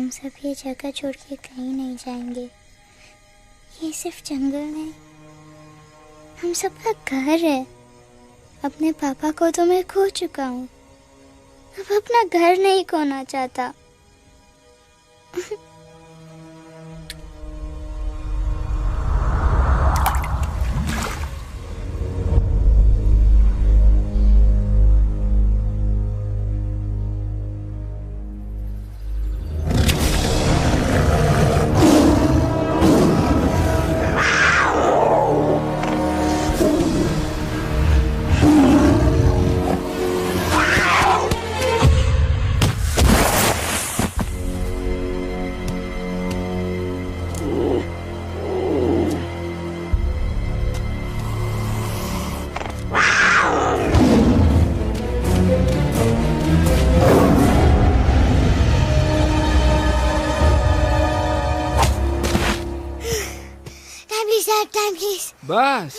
हम सब ये जगह छोड़ के कहीं नहीं जाएंगे। ये सिर्फ जंगल नहीं, हम सबका घर है। अपने पापा को तो मैं खो चुका हूँ, अब अपना घर नहीं खोना चाहता। बस,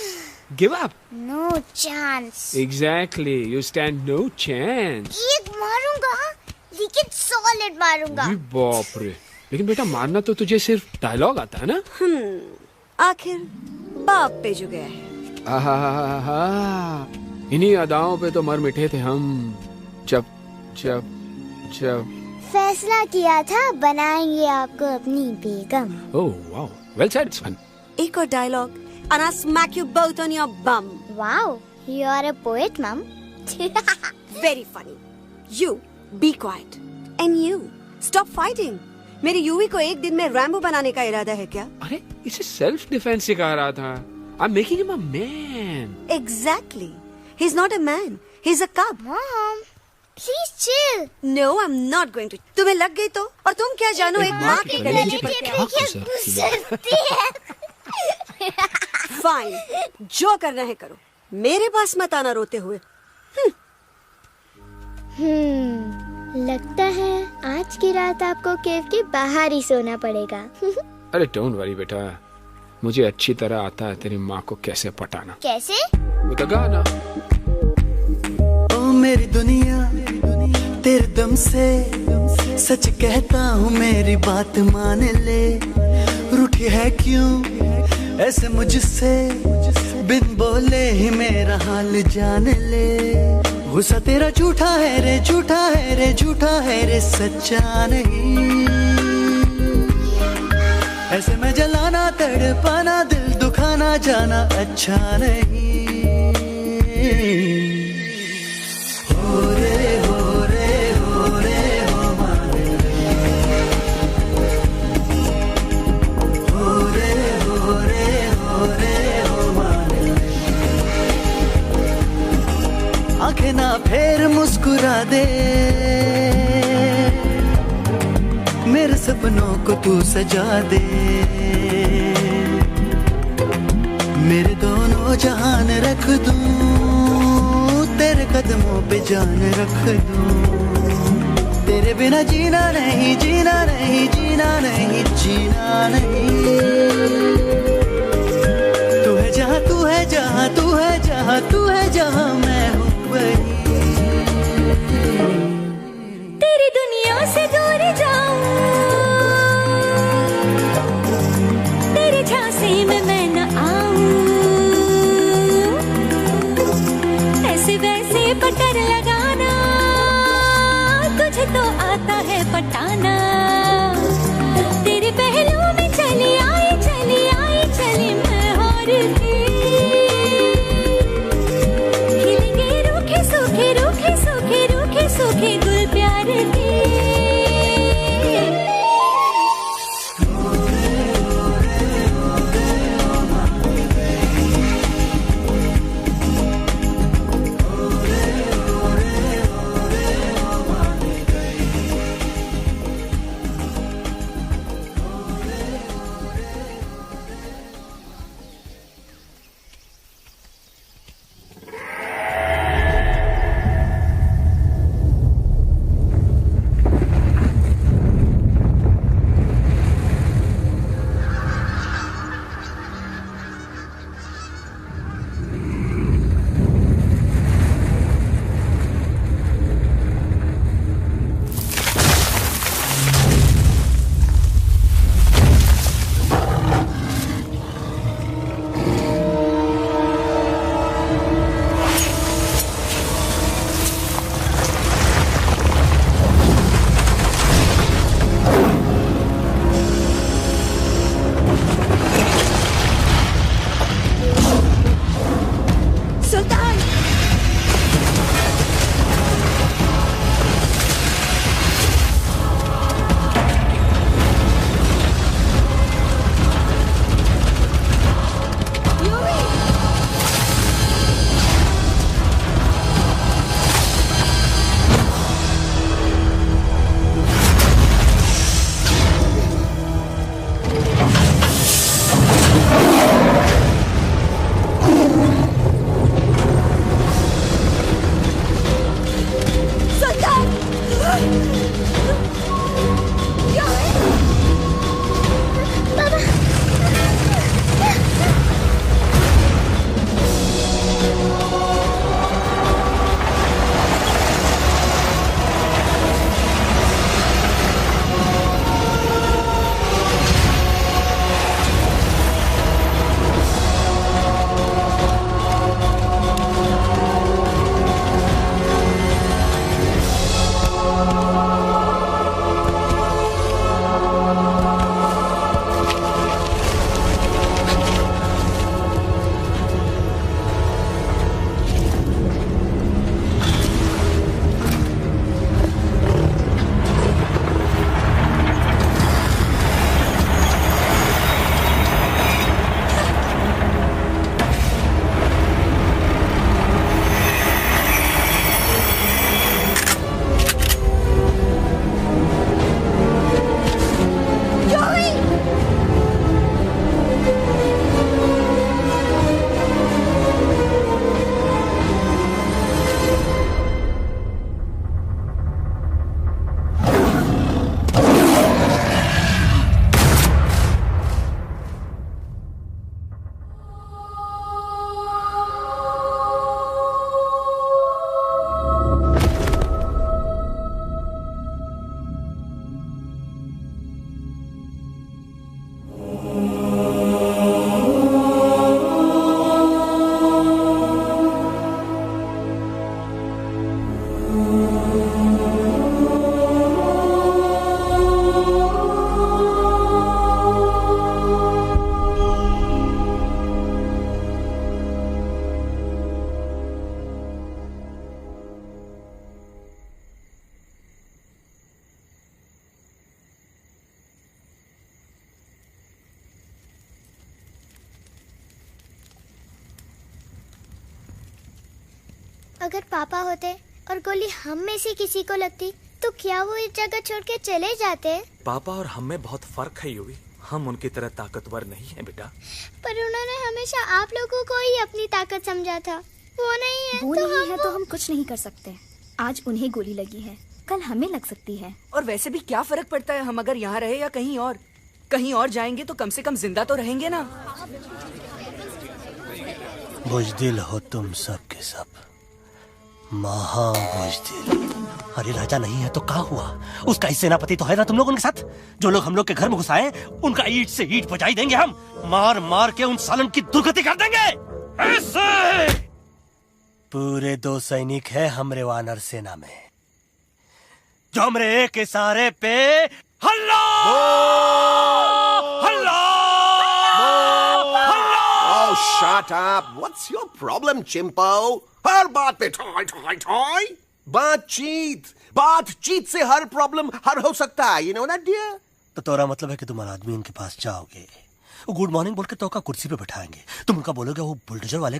give up. No chance. Exactly, you stand no chance. एक मारूंगा, लेकिन solid मारूंगा। अरे बाप रे, लेकिन बेटा मारना तो तुझे सिर्फ डायलॉग आता है ना? आखिर बाप पे जो गया है। आहा, इन्हीं अदाओं पे तो मर मिटे थे हम। जब फैसला किया था बनाएंगे आपको अपनी बेगम। ओह वाओ, वेल सेड सन। एक और dialogue and I'll smack you both on your bum. Wow, you are a poet, Mom. Very funny. You be quiet. And you stop fighting. मेरी यूवी को एक दिन में रैम्बो बनाने का इरादा है क्या? अरे इसे सेल्फ डिफेंस सिखा रहा था। I'm making him a man. Exactly. He's not a man. He's a cub. Mom, please chill. No, I'm not going to. तुम्हें लग गई तो? और तुम क्या जानो एक माँ के कलेजे पर क्या? फाइन, जो करना है करो, मेरे पास मत आना रोते हुए। लगता है आज की रात आपको केव के बाहर ही सोना पड़ेगा। अरे डोंट वरी बेटा, मुझे अच्छी तरह आता है तेरी माँ को कैसे पटाना। कैसे? वो तो गाना। ओ मेरी दुनिया तेरे दम से सच कहता हूँ, मेरी बात मान ले। रूठी है क्यों ऐसे मुझसे, बिन बोले ही मेरा हाल जान ले। गुस्सा तेरा झूठा है रे, झूठा है रे, झूठा है रे, सच्चा नहीं। ऐसे में जलाना, तड़पाना, दिल दुखाना, जाना अच्छा नहीं। हो रे हो रे हो रे हो माने, हो रे हो रे हो रे हो माने। आंखें ना फेर मुस्कुरा दे, मेरे सपनों को तू सजा दे। मेरे दोनों जहान रख दूं, तेरे कदमों पे जान रख दूं। तेरे बिना जीना नहीं, जीना नहीं, जीना नहीं, जीना नहीं। तू है जहाँ, तू है जहाँ, तू है जहाँ, तू है जहाँ, मैं हूँ वही। तेरी दुनिया से दूर जाऊं, तेरे झांसे में मैं न आऊं। ऐसे वैसे पटर लगाना, तुझे तो आता है पटाना। तेरे पहलू में चली आई, चली आई, चली मैं हार के। खिलेंगे रूखे सूखे, रूखे सूखे, रूखे सूखे गुल प्यार के। अगर पापा होते और गोली हम में से किसी को लगती तो क्या वो इस जगह छोड़ के चले जाते? पापा और हम में बहुत फर्क है यूवी। हम उनकी तरह ताकतवर नहीं है बेटा। पर उन्होंने हमेशा आप लोगों को ही अपनी ताकत समझा था। वो नहीं है, वो तो नहीं है हम तो हम कुछ नहीं कर सकते। आज उन्हें गोली लगी है, कल हमें लग सकती है। और वैसे भी क्या फर्क पड़ता है हम अगर यहाँ रहे या कहीं और? कहीं और जाएंगे तो कम से कम जिंदा तो रहेंगे ना। बुज़दिल हो तुम सब के सब, महा बुज़दिल। अरे राजा नहीं है तो क्या हुआ? उसका ही सेनापति तो है ना तुम लोग उनके साथ। जो लोग हम लोग के घर में घुसाए उनका ईंट से ईंट बजाई देंगे हम। मार मार के उन सालन की दुर्गति कर देंगे। ऐसे पूरे 2 सैनिक है हमरे वानर सेना में, जो हमरे एक इशारे पे हल्ला हल्ला हल्ला। Oh, shut up! What's your problem, चिंपो? हर बात पे ठॉय ठॉय ठॉय। बातचीत से हर प्रॉब्लम हल हो सकता है, you know that, dear? तो तोरा मतलब है कि तुम आदमी उनके पास जाओगे, वो गुड मॉर्निंग बोल के तो का कुर्सी पे बैठाएंगे, तुम उनका बोलोगे वो बुलडोजर वाले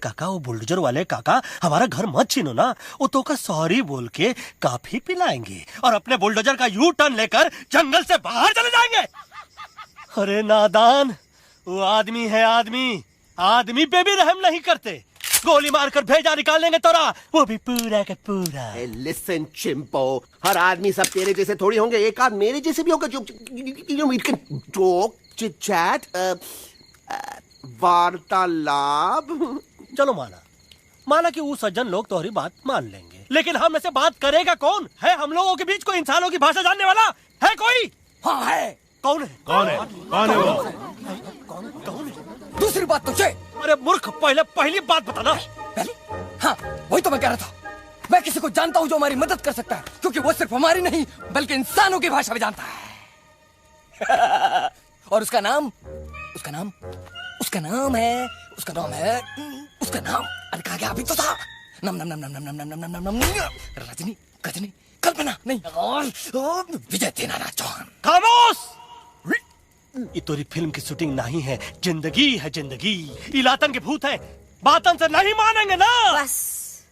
काका हमारा घर मत छीनो ना, वो तो का सॉरी बोल के काफी पिलाएंगे और अपने बुलडोजर का यू टर्न लेकर जंगल से बाहर चले जाएंगे। अरे नादान, वो आदमी है आदमी पे भी रहम नहीं करते। गोली मारकर भेजा निकाल लेंगे तोरा, वो भी पूरा का पूरा। Hey, listen, चिंपो, हर आदमी सब तेरे जैसे थोड़ी होंगे, एक आध मेरे जैसे भी होगा जो we can talk, chit chat, वार्तालाप। चलो माना कि वो सज्जन लोग तुम्हारी बात मान लेंगे, लेकिन हम में से बात करेगा कौन? है हम लोगों के बीच कोई इंसानों की भाषा जानने वाला है कोई? हाँ है। कौन है वो? दूसरी बात तो ये। अरे मूर्ख, पहली बात बताना। पहले? हाँ, वही तो मैं कह रहा था। मैं किसी को जानता हूँ जो हमारी मदद कर सकता है, क्योंकि वो सिर्फ हमारी नहीं बल्कि इंसानों की भाषा भी जानता है। और उसका नाम है अरे कहा गया अभी तो था। नम रजनी गजनी कल्पना नहीं और विजय देनाराज चौहान। खामोश! ये तोरी फिल्म की शूटिंग नहीं है, जिंदगी है जिंदगी। इलातन के भूत है, बातन से नहीं मानेंगे ना। बस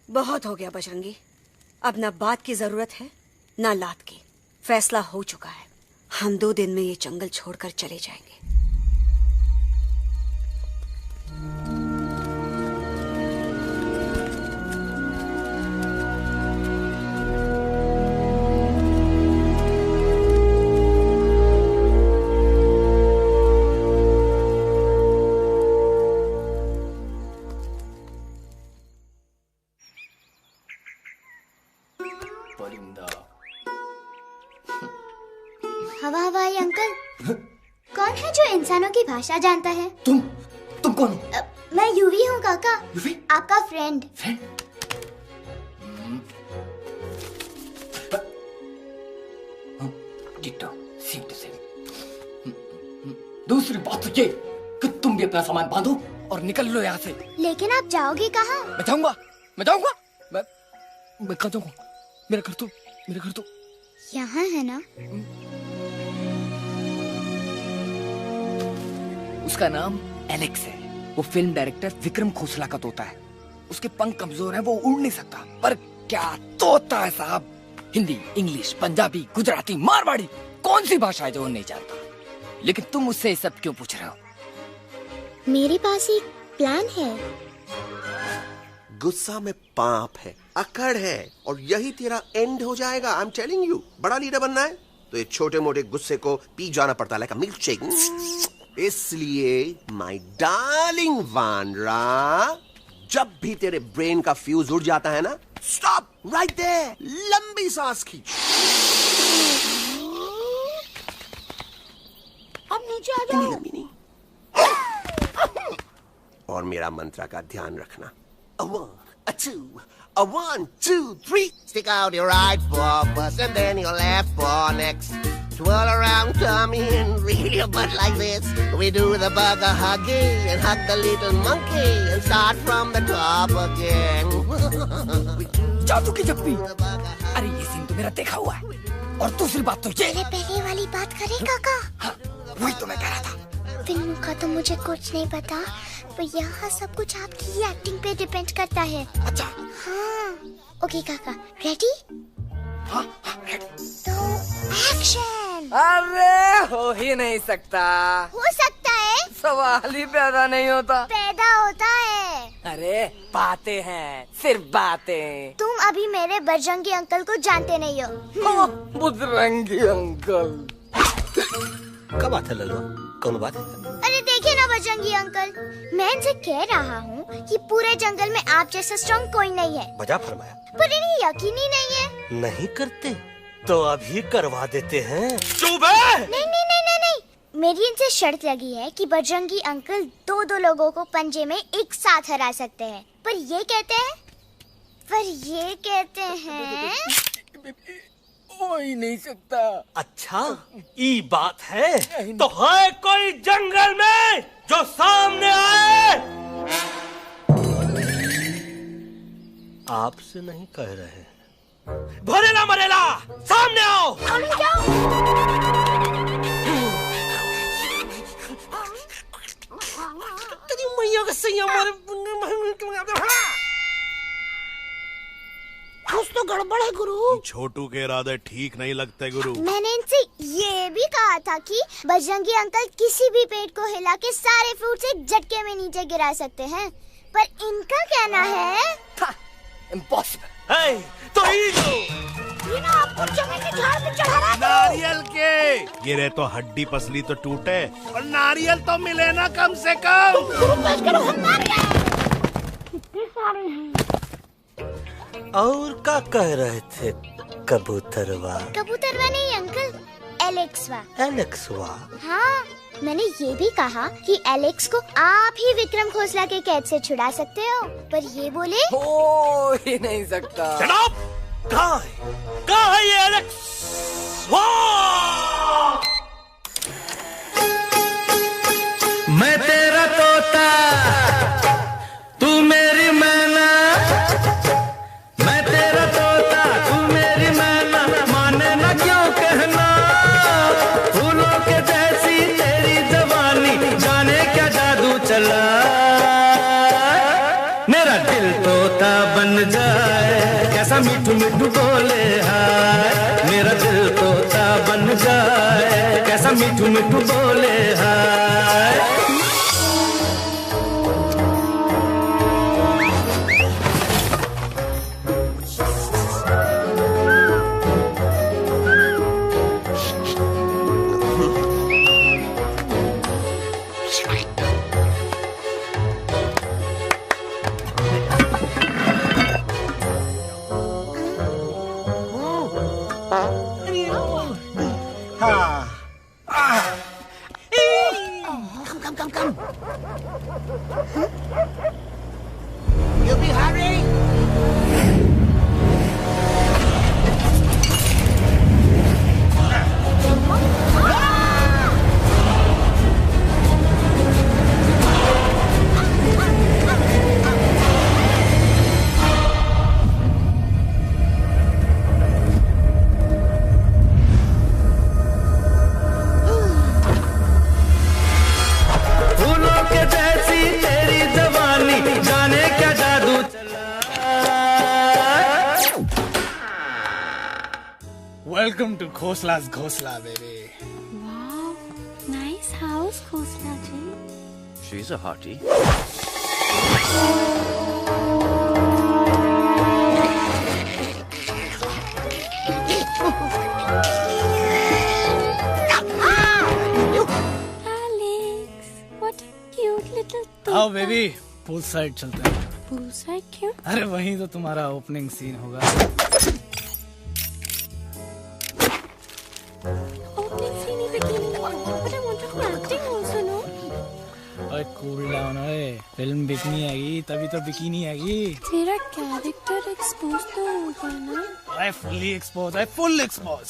बहुत हो गया बजरंगी, अब ना बात की जरूरत है ना लात की। फैसला हो चुका है, हम 2 दिन में ये जंगल छोड़कर चले जाएंगे। हवाई अंकल, कौन है जो इंसानों की भाषा जानता है? तुम कौन हो? मैं यूवी हूँ काका। यूवी? आपका फ्रेंड। Same to same. दूसरी बात तो ये कि तुम भी अपना सामान बांधो और निकल लो यहाँ से। लेकिन आप जाओगे कहाँ? मैं जाऊंगा मैं कहाँ जाऊंगा? मेरा घर तो यहाँ है ना। उसका नाम एलेक्स है। वो फिल्म डायरेक्टर विक्रम खोसला का तोता है। उसके पंख कमजोर हैं, वो उड़ नहीं सकता, पर क्या तोता है साहब। हिंदी, इंग्लिश, पंजाबी, गुजराती, मारवाड़ी, कौन सी भाषा है जो वो नहीं जानता? लेकिन तुम मुझसे सब क्यों पूछ रहे हो? मेरे पास एक प्लान है। गुस्सा में पाप है, अकड़ है, और यही तेरा एंड हो जाएगा। आई एम टेलिंग यू, बड़ा लीडर बनना है तो ये छोटे मोटे गुस्से को पी जाना पड़ता है, लाइक अ मिल्क शेक। इसलिए माय डार्लिंग वानरा, जब भी तेरे ब्रेन का फ्यूज उड़ जाता है ना, स्टॉप राइट देयर, लंबी सांस खींच। अब नीचे आ जाओ। लंबी नहीं। और मेरा मंत्र का ध्यान रखना। A 1, a 2, a 1, 2, 3. Stick out your right paw first and then your left paw next. Twirl around tummy and reel your butt like this. We do the bugger huggy and hug the little monkey and start from the top again. जादू की जप्पी। अरे ये scene तो मेरा देखा हुआ है। और दूसरी बात तो ये। पहले वाली बात करें काका। हाँ, वही तो मैं कह रहा था। फिल्मों का तो मुझे कुछ नहीं पता, पर यहाँ सब कुछ आपकी एक्टिंग पे डिपेंड करता है। अच्छा। हाँ। ओके काका, रेडी? हाँ रेडी। तो एक्शन। अरे हो ही नहीं सकता। हो सकता है। सवाल ही पैदा नहीं होता। पैदा होता है। अरे बातें हैं, सिर्फ बातें। तुम अभी मेरे बजरंगी अंकल को जानते नहीं हो। बजरंगी अंकल। क्या बात है लल्लू, कौन बात है? अरे देखिए ना बजरंगी अंकल, मैं इनसे कह रहा हूँ कि पूरे जंगल में आप जैसा स्ट्रॉन्ग कोई नहीं है। बजा फरमाया। पर इन्हें यकीन ही नहीं है। नहीं करते तो अभी करवा देते हैं। चुप है। नहीं नहीं नहीं नहीं नहीं, मेरी इनसे शर्त लगी है कि बजरंगी अंकल दो लोगों को पंजे में एक साथ हरा सकते हैं। पर ये कहते हैं हो ही नहीं सकता। अच्छा ये बात है, तो है कोई जंगल में जो सामने आए? आपसे नहीं कह रहे, भरेला मरेला सामने आओ। तेरी मैया का सही हमारे कुछ तो गड़बड़ है गुरु। छोटू के इरादे ठीक नहीं लगते गुरु। मैंने इनसे ये भी कहा था कि बजरंगी अंकल किसी भी पेड़ को हिला के सारे फ्रूट्स एक झटके में नीचे गिरा सकते हैं, पर इनका कहना है इम्पॉसिबल। तो ये ना आपको चमेली के झाड़ पे चढ़ा रहा है। नारियल के गिरे तो हड्डी पसली तो टूटे, और नारियल तो मिले ना कम से कम। कितने सारे हैं। और क्या कह रहे थे कबूतरवा? कबूतरवा नहीं अंकल, एलेक्सवा। एलेक्सवा? हाँ, मैंने ये भी कहा कि एलेक्स को आप ही विक्रम खोसला के कैद से छुड़ा सकते हो, पर ये बोले हो ही नहीं सकता। जनाब, कहाँ है ये एलेक्स? मैं तेरा तोता, तू मेरी मैना। मैं तेरा तोता, तू मेरी मैना। माने ना क्यों कहना, फूलों के जैसी तेरी जवानी, जाने क्या जादू चला। मेरा दिल तोता बन जाए, कैसा मिठू मिठू बोले हाय। मेरा दिल तोता बन जाए, कैसा मिठू मिठू बोले हाय। come. You be hurry. Welcome to Khosla's Khosla, baby. Wow, nice house, Khosla ji. She's a hottie. Alex, what a cute little thing. आओ बेबी, पूल साइड चलते हैं। पूल साइड क्यों? अरे वहीं तो तुम्हारा ओपनिंग सीन होगा। कूल डाउन ओए, फिल्म बिकनी आएगी तभी तो बिकिनी आएगी। तेरा कैरेक्टर एक्सपोज तो होगा ना? I fully expose, I full expose.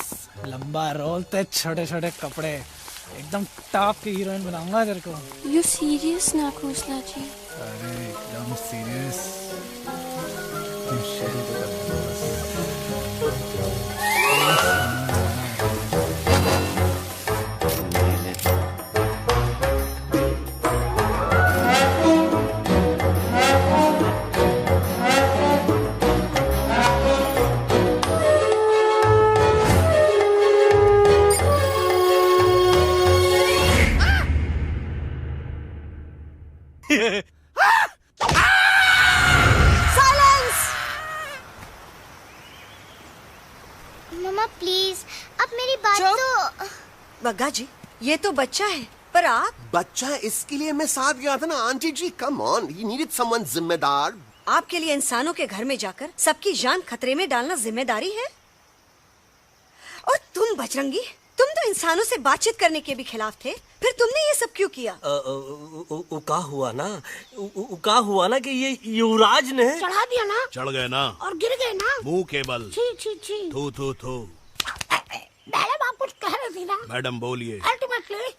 लंबा रोल ते छोटे छोटे कपड़े, एकदम टॉप की हीरोइन बनाऊंगा तेरे को। यू सीरियस ना खोसला जी? अरे एकदम सीरियस। बात चुप। तो बग्गा जी, ये तो बच्चा है, पर आप बच्चा है, इसके लिए मैं साथ गया था ना aunty ji. Come on, he needed someone जिम्मेदार। आपके लिए इंसानों के घर में जाकर सबकी जान खतरे में डालना जिम्मेदारी है? और तुम बजरंगी, तुम तो इंसानों से बातचीत करने के भी खिलाफ थे, फिर तुमने ये सब क्यों किया? का हुआ ना कि ये युवराज ने चढ़ा दिया ना, चढ़ गए ना और गिर गए ना, मुंह के बल। छी छी छी। थू थू थू। मैडम आप कुछ कह रही थी ना? मैडम बोलिए। अल्टीमेटली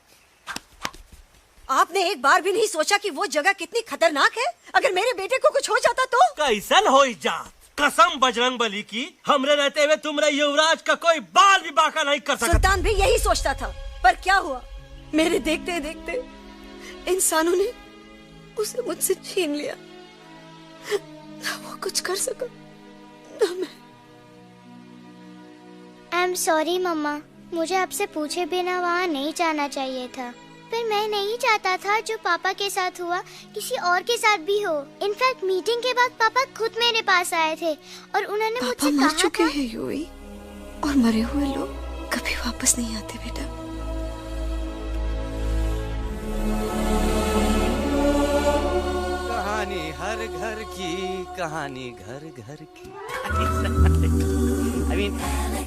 आपने एक बार भी नहीं सोचा कि वो जगह कितनी खतरनाक है? अगर मेरे बेटे को कुछ हो जाता तो? कैसन हो जा, कसम बजरंग बली की, हमरे रहते हुए तुमरे युवराज का कोई बाल भी बाका नहीं कर सकता। सुल्तान भी यही सोचता था, पर क्या हुआ? मेरे देखते देखते इंसानों ने उसे मुझसे छीन लिया। ना वो कुछ कर सका, ना मैं। आई एम सॉरी मम्मा, मुझे आपसे पूछे बिना वहाँ नहीं जाना चाहिए था। पर मैं नहीं चाहता था जो पापा के साथ हुआ किसी और के साथ भी हो। इनफैक्ट मीटिंग के बाद पापा खुद मेरे पास आए थे और उन्होंने मुझसे कहा मर चुके हैं यूई, और मरे हुए लोग कभी वापस नहीं आते बेटा। कहानी हर घर की, कहानी घर घर की। I mean,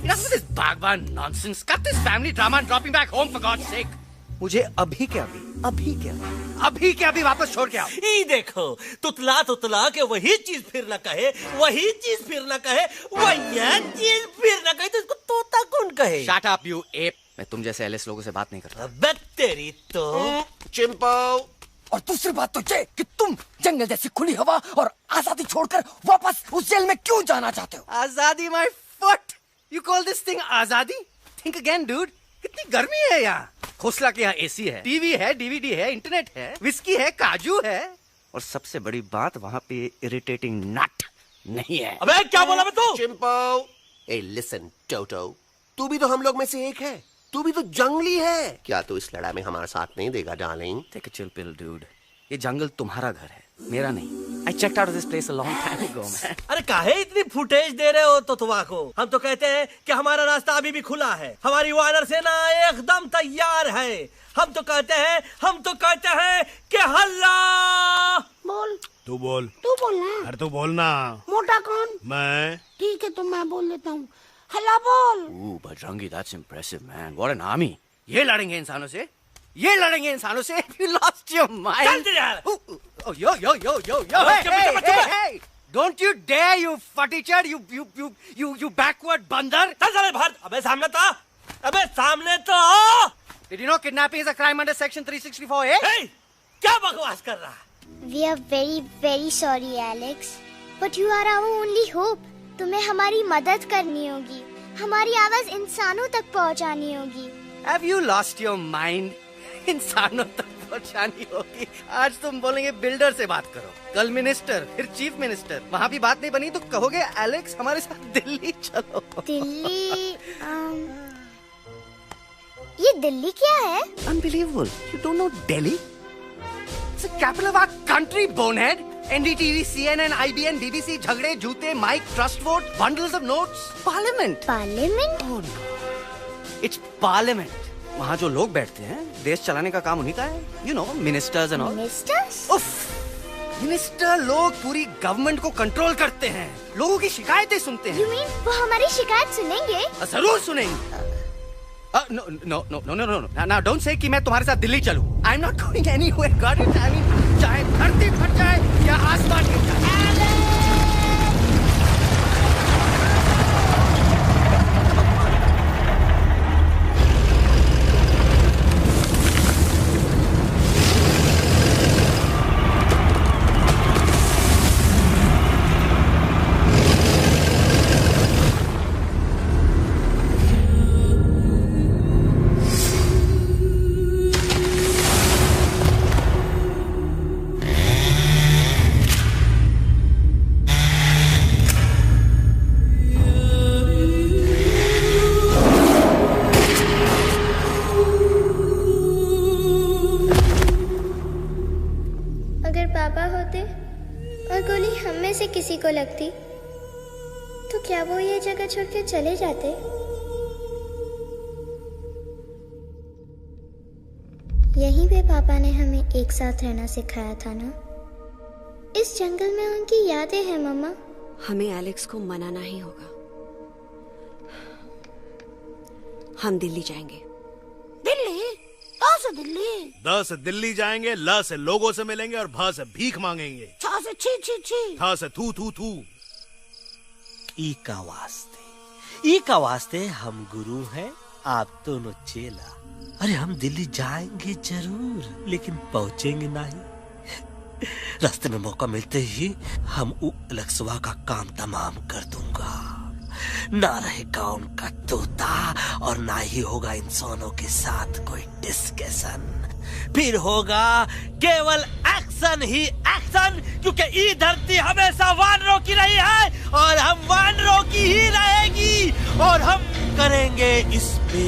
enough of this Bhagwan nonsense. Cut this family drama and drop me back home for God's sake. मुझे अभी के अभी वापस छोड़ के आओ। ई देखो, तुतला तुतला के वही चीज फिर न कहे, वही चीज फिर न कहे, वही चीज फिर न कहे, तो इसको तोता कौन कहे? Shut up, you ape. मैं तुम जैसे एलिस लोगों से बात नहीं करता। अबे तेरी तो चिंपो। और दूसरी बात तो ये कि तुम जंगल जैसी खुली हवा और आजादी छोड़कर वापस उस जेल में क्यों जाना चाहते हो? आजादी my foot. You call this thing आजादी? Think again, dude. कितनी गर्मी है यहाँ। खोसला के यहाँ एसी है, टीवी है, डीवीडी है, इंटरनेट है, विस्की है, काजू है, और सबसे बड़ी बात वहाँ पे इरिटेटिंग नट नहीं है। अबे क्या बोला मैं तू? चिंपो। ए लिसन टोटो, तू भी तो हम लोग में से एक है। तू भी तो जंगली है। क्या तू इस लड़ाई में हमारा साथ नहीं देगा darling? Take a chill pill, dude. ये जंगल तुम्हारा घर है, मेरा नहीं। I checked out of this place a long time ago, man. अरे काहे इतनी फुटेज दे रहे हो तुतवा को? हम तो कहते हैं कि हमारा रास्ता अभी भी खुला है, हमारी वानर सेना एकदम तैयार है। हम तो कहते हैं कि हल्ला। बोल। तू बोल। तू बोलना। अरे तू बोलना। मोटा कौन? मैं। ठीक है, तो मैं बोल लेता हूँ। हल्ला बोल। Ooh, Bajrangi, that's impressive, man. What an army. ये लड़ेंगे इंसानों से? ये लड़ेंगे इंसानों से? You lost your mind. चल यार। Oh, yo. Hey. Don't you dare, you fatichard, you backward बंदर. चल बाहर। अबे सामने तो आओ। Did you know kidnapping is a crime under section 364A? Hey, क्या बकवास कर रहा है? We are very very sorry Alex, but you are our only hope. तुम्हें हमारी मदद करनी होगी, हमारी आवाज इंसानों तक पहुंचानी होगी। Have you lost your mind? इंसानों तक पहुंचानी होगी। आज तुम बोलेंगे बिल्डर से बात करो, कल मिनिस्टर, फिर चीफ मिनिस्टर। वहाँ भी बात नहीं बनी तो कहोगे एलेक्स हमारे साथ दिल्ली चलो। दिल्ली? ये दिल्ली क्या है? Unbelievable. You don't know Delhi? It's the capital of our country, bonehead. NDTV, CNN, IBN, BBC, झगड़े, जूते, mike, trust vote, bundles of notes. Parliament. Parliament? Oh no. It's Parliament. वहाँ जो लोग बैठते हैं, देश चलाने का काम उन्हीं का है। You know, ministers and all. Ministers? उफ, मिनिस्टर लोग पूरी गवर्नमेंट को कंट्रोल करते हैं, लोगों की शिकायतें सुनते हैं। You mean वो हमारी शिकायत सुनेंगे? जरूर सुनेंगे। No. Now don't say कि मैं तुम्हारे साथ दिल्ली चलूं. I'm not going anywhere. God, I mean, चाहे धरती फट जाए या आसमान गिर जाए। किसी को लगती तो क्या वो ये जगह छोड़ के चले जाते? यहीं पे पापा ने हमें एक साथ रहना सिखाया था ना। इस जंगल में उनकी यादें हैं मम्मा। हमें एलेक्स को मनाना ही होगा। हम दिल्ली जाएंगे। दिल्ली? कहाँ से दिल्ली? द से दिल्ली जाएंगे, ल से लोगों से मिलेंगे और भ से भीख मांगेंगे, छ से छी छी छी, थ से थू थू थू। ई का वास्ते हम गुरु हैं, आप दोनों चेला। अरे हम दिल्ली जाएंगे जरूर, लेकिन पहुंचेंगे नहीं। रास्ते में मौका मिलते ही हम अलक्सवा का काम तमाम कर दूंगा। ना रहेगा उनका तोता और ना ही होगा इंसानों के साथ कोई डिस्कशन। फिर होगा केवल एक्शन ही एक्शन, क्योंकि ये धरती हमेशा वानरों की रही है और हम वानरों की ही रहेगी, और हम करेंगे इस पे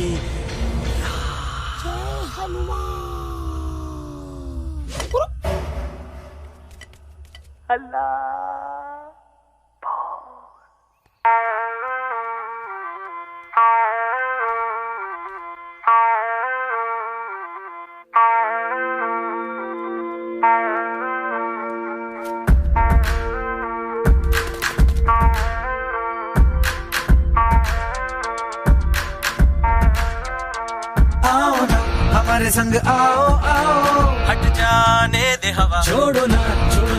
हमारे संग आओ आओ, हट जाने दे हवा, छोड़ो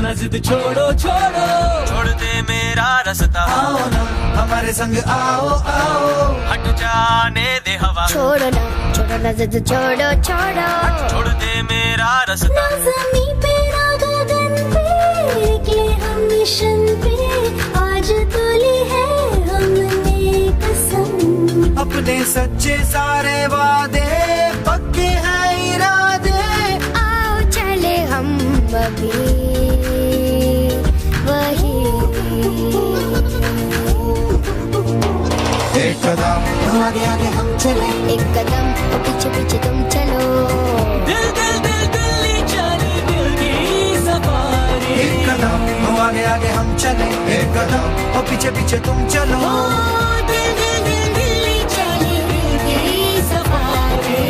ना जिद, छोड़ो छोड़ दे मेरा रास्ता। आओ ना हमारे संग आओ आओ, हट जाने दे हवा, छोड़ो ना जिद, छोड़ो छोड़ दे मेरा रास्ता। ना ज़मीं पे ना गगन पे, निकले हम मिशन पे, आज तोली है हमने कसम। अपने सच्चे सारे वादे पक्के हैं इरादे, आओ चले हम अभी वही। एक कदम आगे आगे हम चले, एक कदम और पीछे पीछे तुम चलो। दिल दिल दिल दिल्ली चली दिल की सफारी। एक कदम आगे आगे हम चले, एक कदम और पीछे पीछे तुम चलो। दिल दिल दिल दिल्ली चली दिल की सफारी।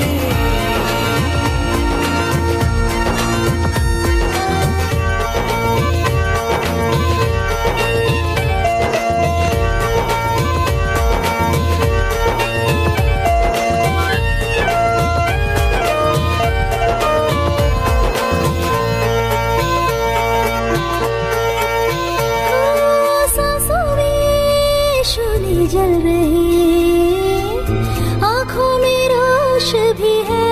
जल रही आँखों में रोश भी है,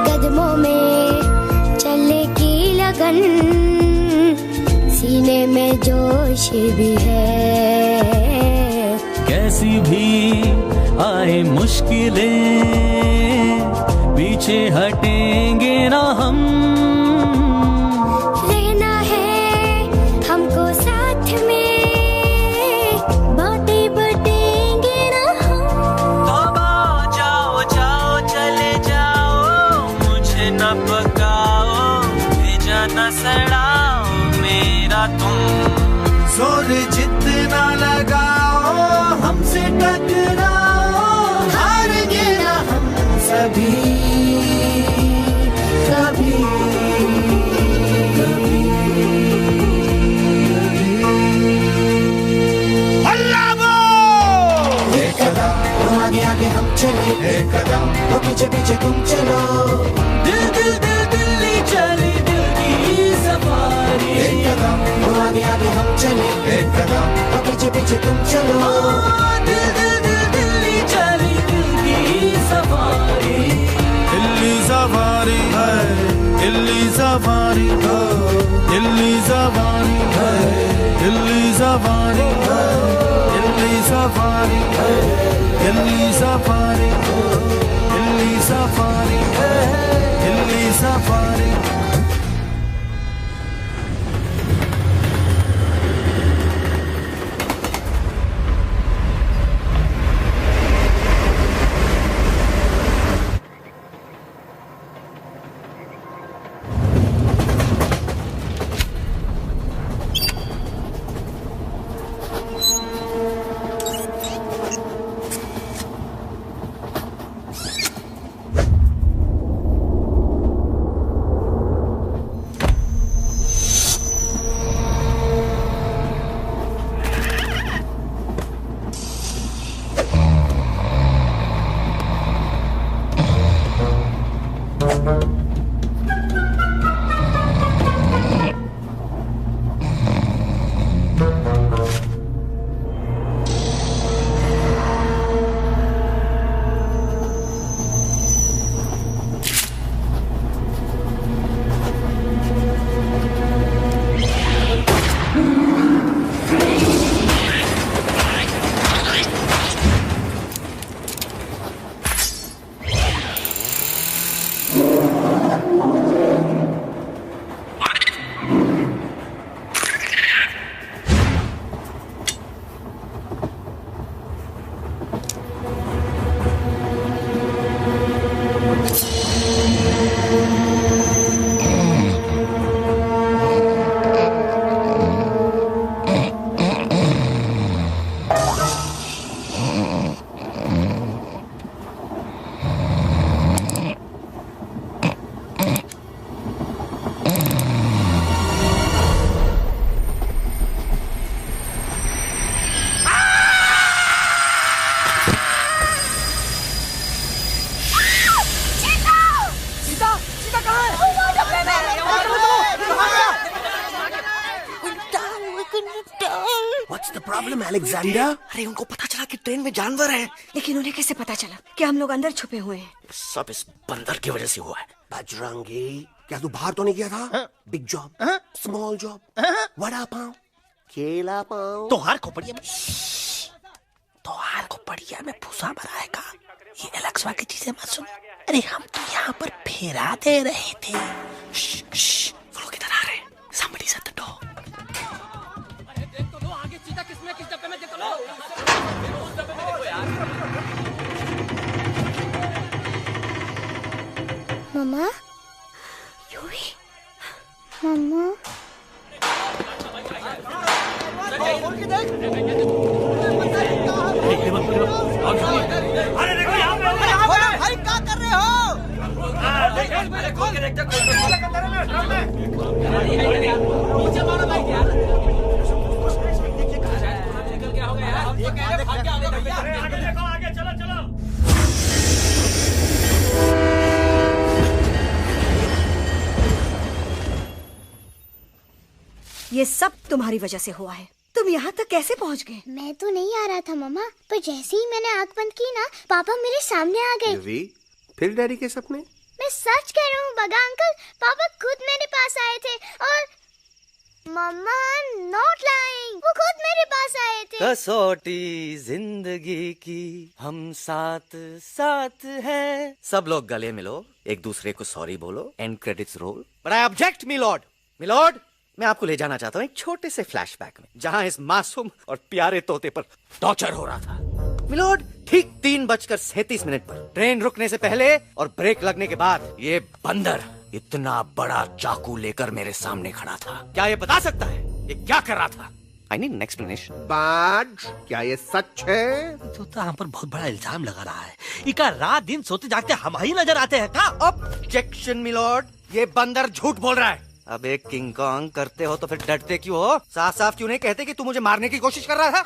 कदमों में चलने की लगन, सीने में जोश भी है। कैसी भी आए मुश्किलें, पीछे हटेंगे ना हम। जोर जितना लगाओ हमसे टकराओ, हारेंगे ना हम सभी कभी कभी। अल्लाह वो एक कदम आगे आगे हम चले, एक कदम और पीछे पीछे तुम चलो। दिल दिल दिल दिल्ली चली दिल की सफारी। एक कदम आगे आगे हम चले, एक कदम और पीछे पीछे तुम चलो। दिल दिल दिल दिल्ली चली दिल की सफारी। दिल्ली सफारी है, दिल्ली सफारी है, दिल्ली सफारी है, दिल्ली सफारी है, दिल्ली सफारी है, दिल्ली सफारी है, दिल्ली सफारी है, Delhi safari. What's the problem, Alexander? अरे उनको पता चला कि ट्रेन में जानवर है, लेकिन उन्हें कैसे पता चला कि हम लोग अंदर छुपे हुए हैं? सब इस बंदर की वजह से हुआ है। बजरंगी, क्या तू बाहर तो नहीं गया था? Big job, small job, vada pav, केला पाव। तोहार खोपड़िया में भूसा भराएगा। ये एलेक्सा की चीजें मत सुन। अरे हम तो यहाँ पर फेरा दे रहे थे। वो लोग इधर आ रहे हैं। Somebody shut the door. मम्मा, यूवी, मम्मा, अरे देखो यहाँ पे भाई क्या कर रहे हो? नीचे मारो भाई यार। आगे चलो चलो। ये सब तुम्हारी वजह से हुआ है। तुम यहाँ तक कैसे पहुँच गए? मैं तो नहीं आ रहा था मम्मा, पर जैसे ही मैंने आँख बंद की ना, पापा मेरे सामने आ गए। यूवी, फिर डैडी के सपने? मैं सच कह रहा हूँ बगा अंकल, पापा खुद मेरे पास आए थे और मम्मा नॉट लाइंग, वो खुद मेरे पास आए थे। कसौटी जिंदगी की हम साथ साथ हैं। सब लोग गले मिलो, एक दूसरे को सॉरी बोलो, and credits roll. But I object milord. Milord, मैं आपको ले जाना चाहता हूँ एक छोटे से फ्लैशबैक में, जहाँ इस मासूम और प्यारे तोते पर टॉर्चर हो रहा था। मिलॉर्ड, ठीक 3:37 पर ट्रेन रुकने से पहले और ब्रेक लगने के बाद ये बंदर इतना बड़ा चाकू लेकर मेरे सामने खड़ा था। क्या ये बता सकता है ये क्या कर रहा था? I need an explanation. बाज, क्या ये सच है? तो हम पर बहुत बड़ा इल्जाम लगा रहा है। इका रात दिन सोते जागते हम ही नजर आते हैं का? ऑब्जेक्शन मिलॉर्ड, ये बंदर झूठ बोल रहा है। अब एक किंग कॉन्ग करते हो तो फिर डरते क्यों हो? साफ साफ क्यों नहीं कहते कि तू मुझे मारने की कोशिश कर रहा था?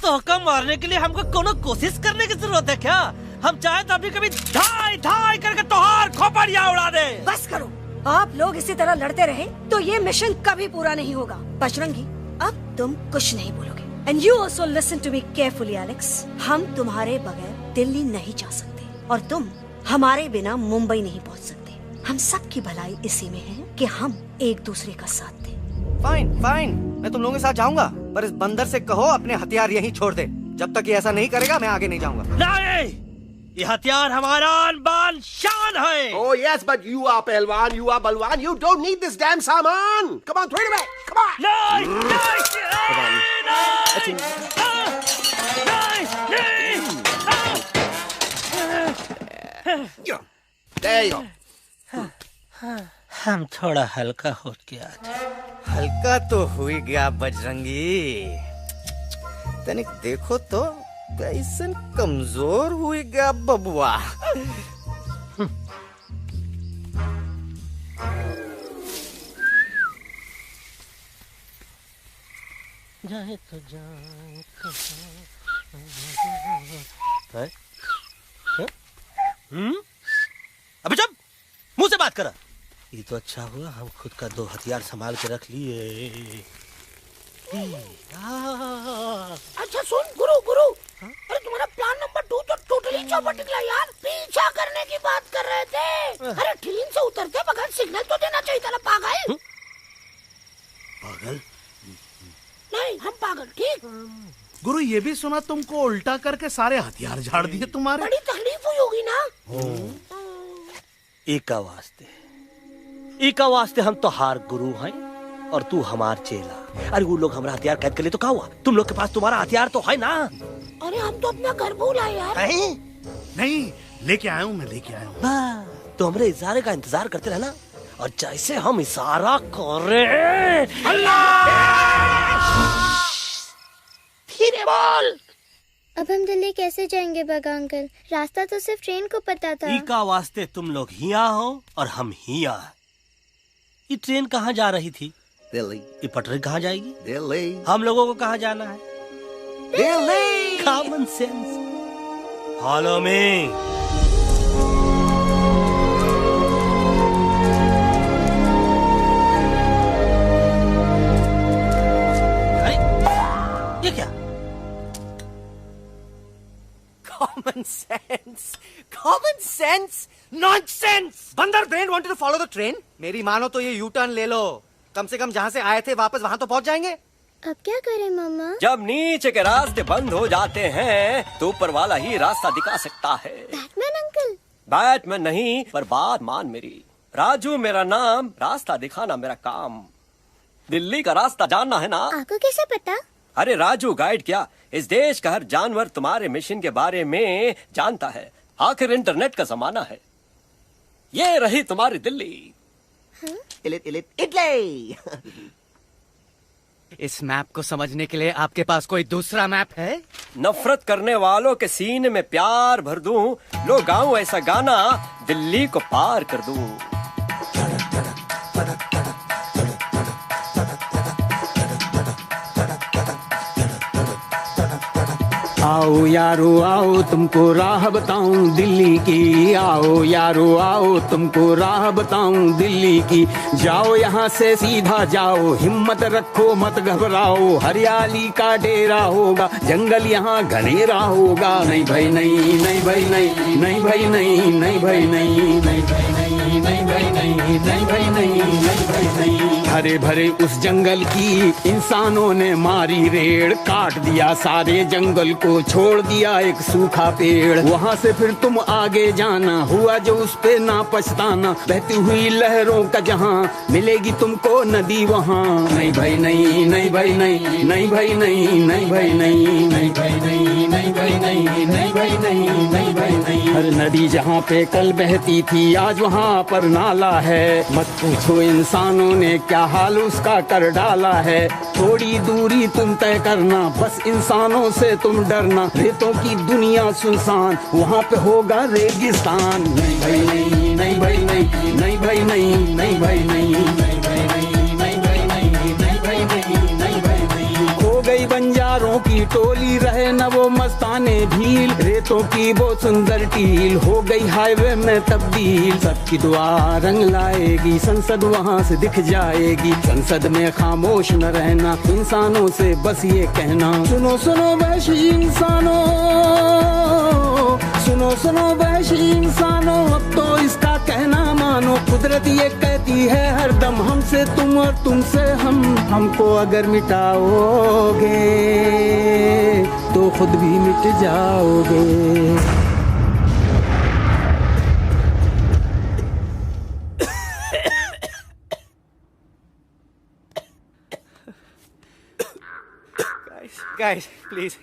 तो का मारने के लिए हमको कोनो कोशिश करने की जरूरत है क्या? हम चाहे तो अभी कभी धाई धाई करके तोहार खोपड़िया उड़ा दे। बस करो, आप लोग इसी तरह लड़ते रहे तो ये मिशन कभी पूरा नहीं होगा। बजरंगी, अब तुम कुछ नहीं बोलोगे। And you also listen to me carefully Alex. हम तुम्हारे बगैर दिल्ली नहीं जा सकते और तुम हमारे बिना मुंबई नहीं पहुंच सकते। हम सब की भलाई इसी में है कि हम एक दूसरे का साथ दें। फाइन फाइन, मैं तुम लोगों के साथ जाऊंगा, पर इस बंदर से कहो अपने हथियार यहीं छोड़ दे। जब तक ये ऐसा नहीं करेगा मैं आगे नहीं जाऊंगा। नहीं, ये हथियार हमारा आन-बान शान है। Oh yes, but you are पहलवान, you are बलवान, you don't need this damn सामान. Come on, throw it away. Come on. नहीं, There you go. हम थोड़ा हल्का हो गया। हल्का तो हुई गया बजरंगी, तनिक देखो तो कैसन कमजोर हुई गया बबुआ। जाए तो जाए अबे जब मुंह से करा। ये तो अच्छा हुआ हम खुद का 2 हथियार संभाल के रख लिए। अच्छा सुन गुरु गुरु, अरे तुम्हारा प्लान नंबर 2 तो टोटली चौपट निकला यार। पीछा करने की बात कर रहे थे। अरे ट्रेन से उतरते बगैर सिग्नल तो देना चाहिए था ना पागल। पागल? नहीं हम पागल, ठीक। गुरु ये भी सुना तुमको उल्टा करके सारे हथियार झाड़ दिए तुम्हारे। बड़ी तकलीफ हुई होगी ना। एका वास्ते हम तो हार गुरु हैं और तू हमार चेला। अरे वो लोग हमारा हथियार कैद कर ले तो क्या हुआ? तुम लोग के पास तुम्हारा हथियार तो है ना। अरे हम तो अपना घर भूल आए यार। नहीं लेके आया हूँ, मैं लेके आया हूँ। तो हमारे इशारे का इंतजार करते रहना और जैसे हम इशारा करें फिर बोल। अब हम दिल्ली कैसे जाएंगे बागा अंकल? रास्ता तो सिर्फ ट्रेन को पता था। एका वास्ते तुम लोग हिया हो और हम हिया। ये ट्रेन कहाँ जा रही थी? दिल्ली। ये पटरी कहाँ जाएगी? दिल्ली। हम लोगों को कहाँ जाना है? Delhi. Common sense. Follow me. अरे ये क्या? Common sense, nonsense. बंदर brain wanted to follow the train. मेरी मानो तो ये यू टर्न ले लो। कम से कम जहाँ से आए थे वापस वहाँ तो पहुँच जाएंगे। अब क्या करें मामा? जब नीचे के रास्ते बंद हो जाते हैं तो ऊपर वाला ही रास्ता दिखा सकता है। Batman uncle? बैटमैन नहीं, पर बात मान मेरी। राजू मेरा नाम, रास्ता दिखाना मेरा काम। दिल्ली का रास्ता जानना है ना? आपको कैसे पता? अरे राजू गाइड क्या, इस देश का हर जानवर तुम्हारे मिशन के बारे में जानता है। आखिर इंटरनेट का जमाना है। ये रही तुम्हारी दिल्ली। इटली। इस मैप को समझने के लिए आपके पास कोई दूसरा मैप है? नफरत करने वालों के सीने में प्यार भर दूं, लो गाऊं ऐसा गाना, दिल्ली को पार कर दूं। आओ यारो आओ तुमको राह बताऊं दिल्ली की। आओ यारो आओ तुमको राह बताऊं दिल्ली की। जाओ यहाँ से सीधा जाओ, हिम्मत रखो मत घबराओ। हरियाली का डेरा होगा, जंगल यहाँ घनेरा होगा। नहीं भाई नहीं, नहीं भाई नहीं, नहीं भाई नहीं, नहीं भाई नहीं, नहीं भाई नहीं, नहीं भाई नहीं, नहीं भाई नहीं, नहीं भाई नहीं। हरे भरे उस जंगल की इंसानों ने मारी रेड़, काट दिया सारे जंगल को, छोड़ दिया एक सूखा पेड़। वहाँ से फिर तुम आगे जाना, हुआ जो उस पे ना पछताना। बहती हुई लहरों का जहाँ, मिलेगी तुमको नदी वहाँ। नहीं भाई नहीं, नहीं भाई नहीं, नहीं भाई नहीं, नहीं भाई नहीं, नहीं भाई नहीं, नहीं भाई नहीं, नहीं भाई नहीं, नहीं भाई नहीं। हर नदी जहाँ पे कल बहती थी आज वहाँ पर नाला है। मत पूछो इंसानों ने क्या हाल उसका कर डाला है। थोड़ी दूरी तुम तय करना, बस इंसानों से तुम डरना। रेतों की दुनिया सुनसान, वहाँ पे होगा रेगिस्तान। नहीं भाई नहीं, नहीं भाई नहीं, नहीं भाई नहीं, नहीं भाई नहीं, नहीं भाई नहीं, नहीं भाई नहीं, नहीं भाई नहीं, नहीं भाई नहीं। खो गई बंजारों की टोली, रहे न वो मस्ताने भील। रेतों की वो सुंदर टील हो गई हाईवे में तब्दील। सबकी दुआ रंग लाएगी, संसद वहाँ से दिख जाएगी। संसद में खामोश न रहना, इंसानों से बस ये कहना। सुनो सुनो वैशी इंसानों, सुनो सुनो वैशी इंसानों, अब तो इसका कहना मानो। कुदरत ये कहती है हरदम, हमसे तुम और तुमसे हम। हमको अगर मिटाओगे तो खुद भी मिट जाओगे। Guys, please,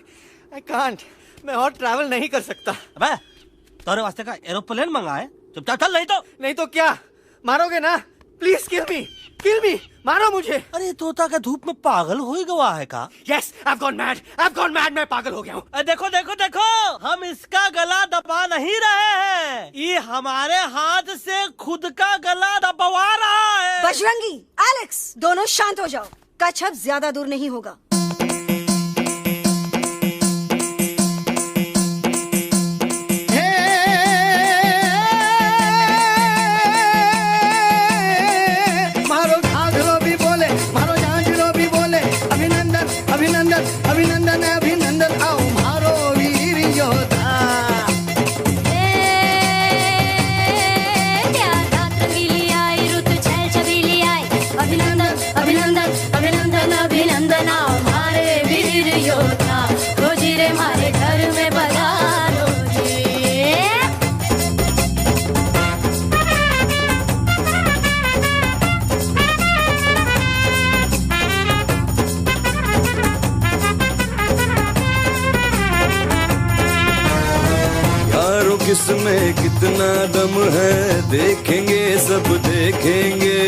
I can't. मैं और ट्रैवल नहीं कर सकता। अबे, तोरे वास्ते का एरोप्लेन मंगा है, चुपचाप चल। नहीं तो क्या मारोगे ना? प्लीज किल मी, मारो मुझे। अरे तोता का धूप में पागल हो ही गवा है का? Yes, I've gone mad, मैं पागल हो गया हूँ। देखो देखो देखो, हम इसका गला दबा नहीं रहे हैं, ये हमारे हाथ से खुद का गला दबवा रहा है। बजरंगी, एलेक्स, दोनों शांत हो जाओ। कच्छप ज्यादा दूर नहीं होगा। अभिनंदन अभिनंदन आओ मारो वीर योद्धा। अभिनंदन अभिनंदन अभिनंदन अभिनंदन आओ मारे वीर योद्धा, रोजी रे मारे घर में पधारो जी। यारों किसमें कितना दम है, देखेंगे सब देखेंगे।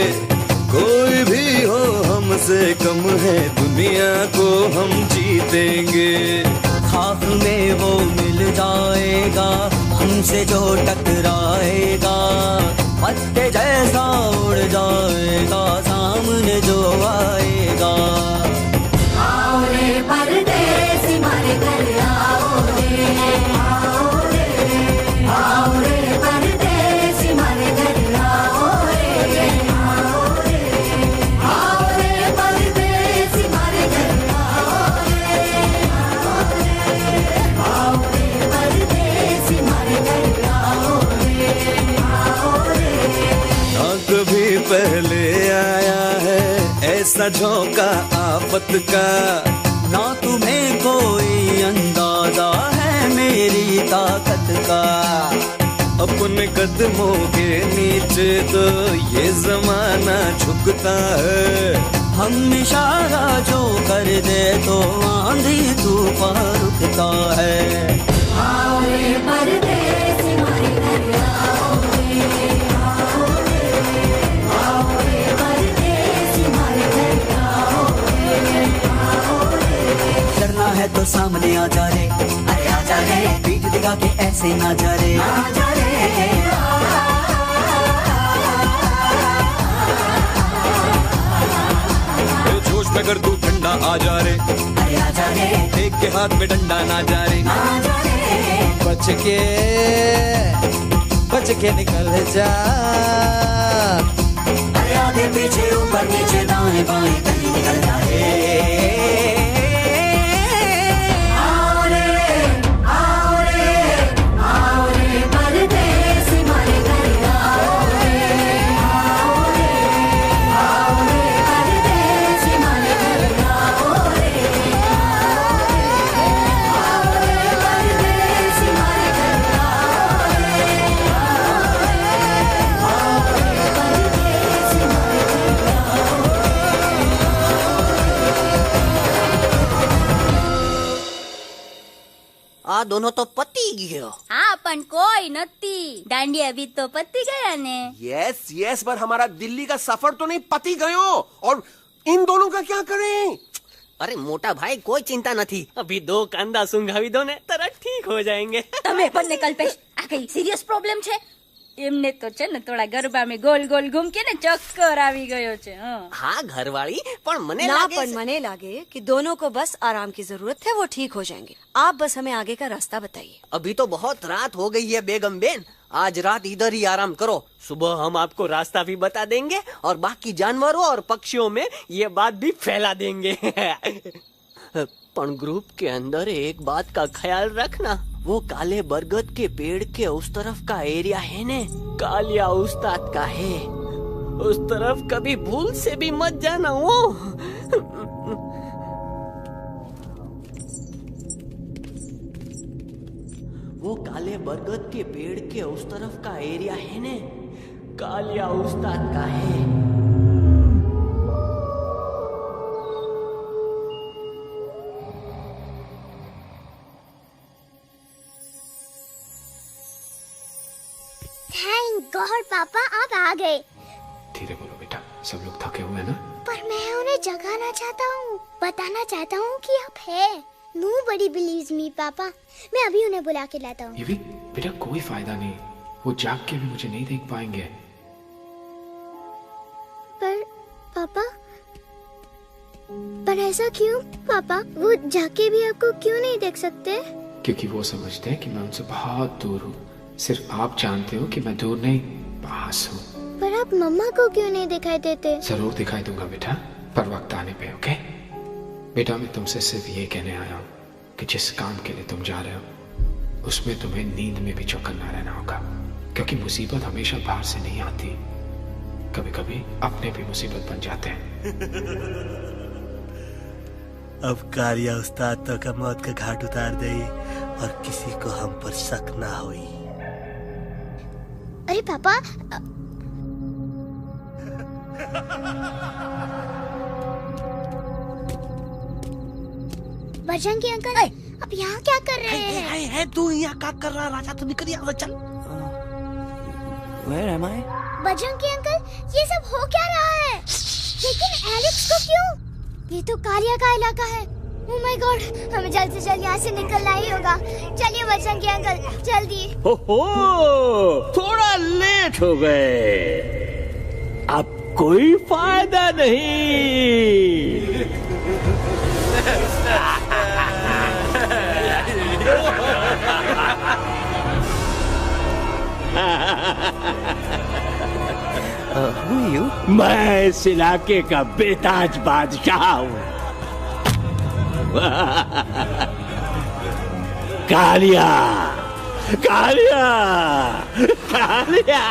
कोई भी हो हमसे कम है, दुनिया को हम जीतेंगे। खाक में वो मिल जाएगा हमसे जो टकराएगा, पत्ते जैसा उड़ जाएगा सामने जो आएगा। आओ रे परदेसी मारे घर आओ रे, आओ रे, आओ रे परदेसी मारे घर आओ रे, आओ रे, आओ रे परदेसी मारे घर आओ रे, आओ रे, आओ रे परदेसी मारे घर आओ रे, आओ रे। ना कभी पहले आया है ऐसा झोंका आफत का, ना तुम्हें कोई अंदाजा है मेरी ताकत का। अपने कदमों के नीचे तो ये जमाना झुकता है। हम इशारा जो कर दे तो आंधी तूफान रुकता है। आओ रे परदेसी मारे घर आओ रे, आओ रे, आओ रे परदेसी मारे घर आओ रे, आओ रे। डरना है तो सामने आ जा रे, अरे आ जा रे, पीठ दिखा के ऐसे ना जा रे, आ जा रे। जोश में कर तू ठंडा आ जा रे, अरे आ जा रे, एक के हाथ में डंडा ना जा रे, आ जा रे। बच के निकल जा, अरे आगे पीछे ऊपर नीचे दाएं बाएं कहीं निकल जा रे। आओ रे, आओ रे, आओ रे परदेसी मारे घर आओ रे, आओ रे, आओ रे परदेसी मारे घर आओ रे, आओ रे परदेसी मारे घर आओ रे, आओ रे परदेसी मारे घर आओ रे। आ दोनों तो पती गयो। हाँ पण कोई नती, दांडिया भी तो पती गया ने। यस यस, पर हमारा दिल्ली का सफर तो नहीं पति गयो, और इन दोनों का क्या करें? अरे मोटा भाई कोई चिंता नहीं, अभी 2 कांदा सुंघावी दो ने तरह ठीक हो जाएंगे। તમે બંને કલ્પેશ આ કઈ સિરિયસ પ્રોબ્લેમ છે? એમને તો છે ને થોડા ગરબામાં ગોલ ગોલ ઘૂમકે ને ચક્કર આવી ગયો છે। हाँ घरवाली, पर मने ना लागे पर मने लागे कि दोनों को बस आराम की जरूरत है, वो ठीक हो जाएंगे। आप बस हमें आगे का रास्ता बताइए। अभी तो बहुत रात हो गई है बेगम बेन, आज रात इधर ही आराम करो, सुबह हम आपको रास्ता भी बता देंगे और बाकी जानवरों और पक्षियों में ये बात भी फैला देंगे। पर ग्रुप के अंदर एक बात का ख्याल रखना, वो काले बरगद के पेड़ के उस तरफ का एरिया है ने, कालिया उस्ताद का है, उस तरफ कभी भूल से भी मत जाना। वो काले बरगद के पेड़ के उस तरफ का एरिया है ने, कालिया उस्ताद का है। थैंक गॉड पापा आप आ गए। धीरे बोलो बेटा, सब लोग थके हुए हैं ना। पर मैं उन्हें जगाना चाहता हूँ, बताना चाहता हूँ कि आप है। Nobody believes me पापा, मैं अभी उन्हें बुला के लाता हूँ। ये भी बेटा कोई फायदा नहीं, वो जाग के भी मुझे नहीं देख पाएंगे। पर ऐसा क्यों पापा? वो जाके भी आपको क्यों नहीं देख सकते? क्योंकि वो समझते हैं कि मैं उनसे बहुत दूर हूँ। सिर्फ आप जानते हो कि मैं दूर नहीं, पास हूँ। पर आप मम्मा को क्यों नहीं दिखाई देते? जरूर दिखाई दूंगा बेटा, पर वक्त आने पे। ओके बेटा मैं तुमसे सिर्फ ये कहने आया हूँ कि जिस काम के लिए तुम जा रहे हो उसमें तुम्हें नींद में भी चौकन्ना रहना होगा, क्योंकि मुसीबत हमेशा बाहर से नहीं आती, कभी कभी अपने भी मुसीबत बन जाते हैं। अब कालिया उस्ताद तो का मौत का घाट उतार दे और किसी को हम पर शक ना हुई। अरे पापा, बजरंगी अंकल अब यहाँ क्या कर रहे हैं? है तू यहाँ क्या कर रहा? राजा तू निकल यहाँ से, चल। Where am I? Bajrangi uncle, ये सब हो क्या रहा है? लेकिन एलेक्स को क्यों? ये तो कालिया का इलाका है। ओह माय गॉड, हमें जल्द से जल्द यहाँ से निकलना ही होगा। चलिए बजरंगी अंकल, जल्दी। हो, थोड़ा लेट हो गए, अब कोई फायदा नहीं। Who are you? मैं इस इलाके का बेताज बादशाह हूँ। कालिया, कालिया, कालिया,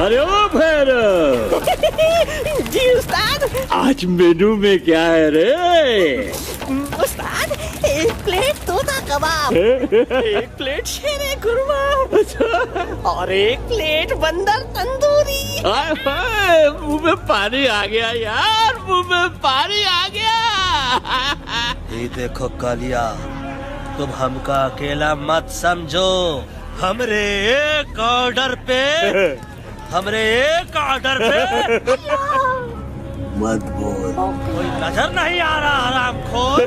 अरे ओ भैरव। जी उस्ताद। आज मेनू में क्या है रे? उस्ताद, एक प्लेट तोता कबाब, एक प्लेट शेरे कुरमा और एक प्लेट बंदर तंदूरी। मुंह में पानी आ गया यार, मुंह में पानी आ गया। ये देखो कालिया, तुम हमका अकेला मत समझो। हमरे एक ऑर्डर पे मत बोल। कोई नजर नहीं आ रहा हरामखोर।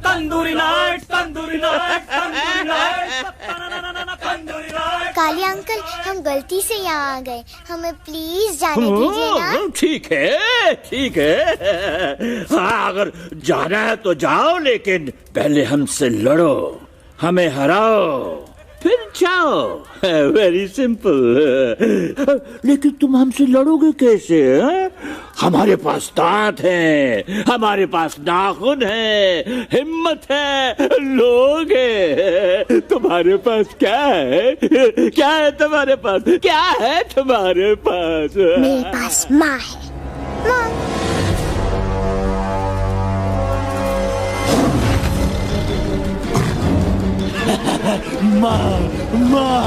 Tandoori night, tandoori night, tandoori night, tandoori night. Kaliya uncle, हम गलती से यहाँ आ गए, हमें प्लीज जाने दीजिए ना। ठीक है, ठीक है। हाँ, अगर जाना है तो जाओ, लेकिन पहले हमसे लड़ो, हमें हराओ, फिर जाओ। Very simple. लेकिन तुम हमसे लड़ोगे कैसे? हमारे पास दांत है, हमारे पास नाखून है, हिम्मत है, लोग है। तुम्हारे पास क्या है? क्या है तुम्हारे पास? क्या है तुम्हारे पास? मेरे पास माँ है, माँ। माँ, माँ।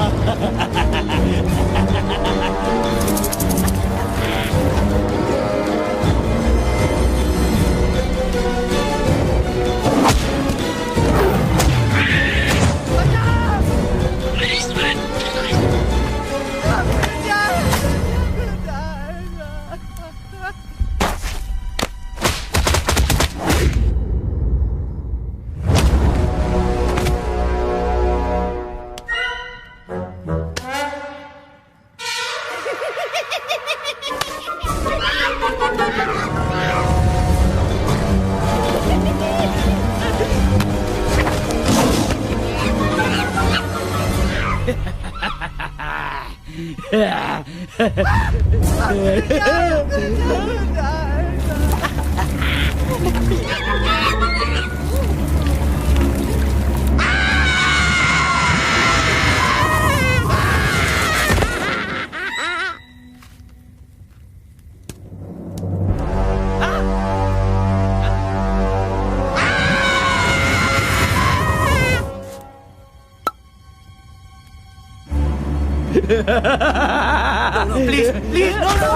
Please, please, no, no.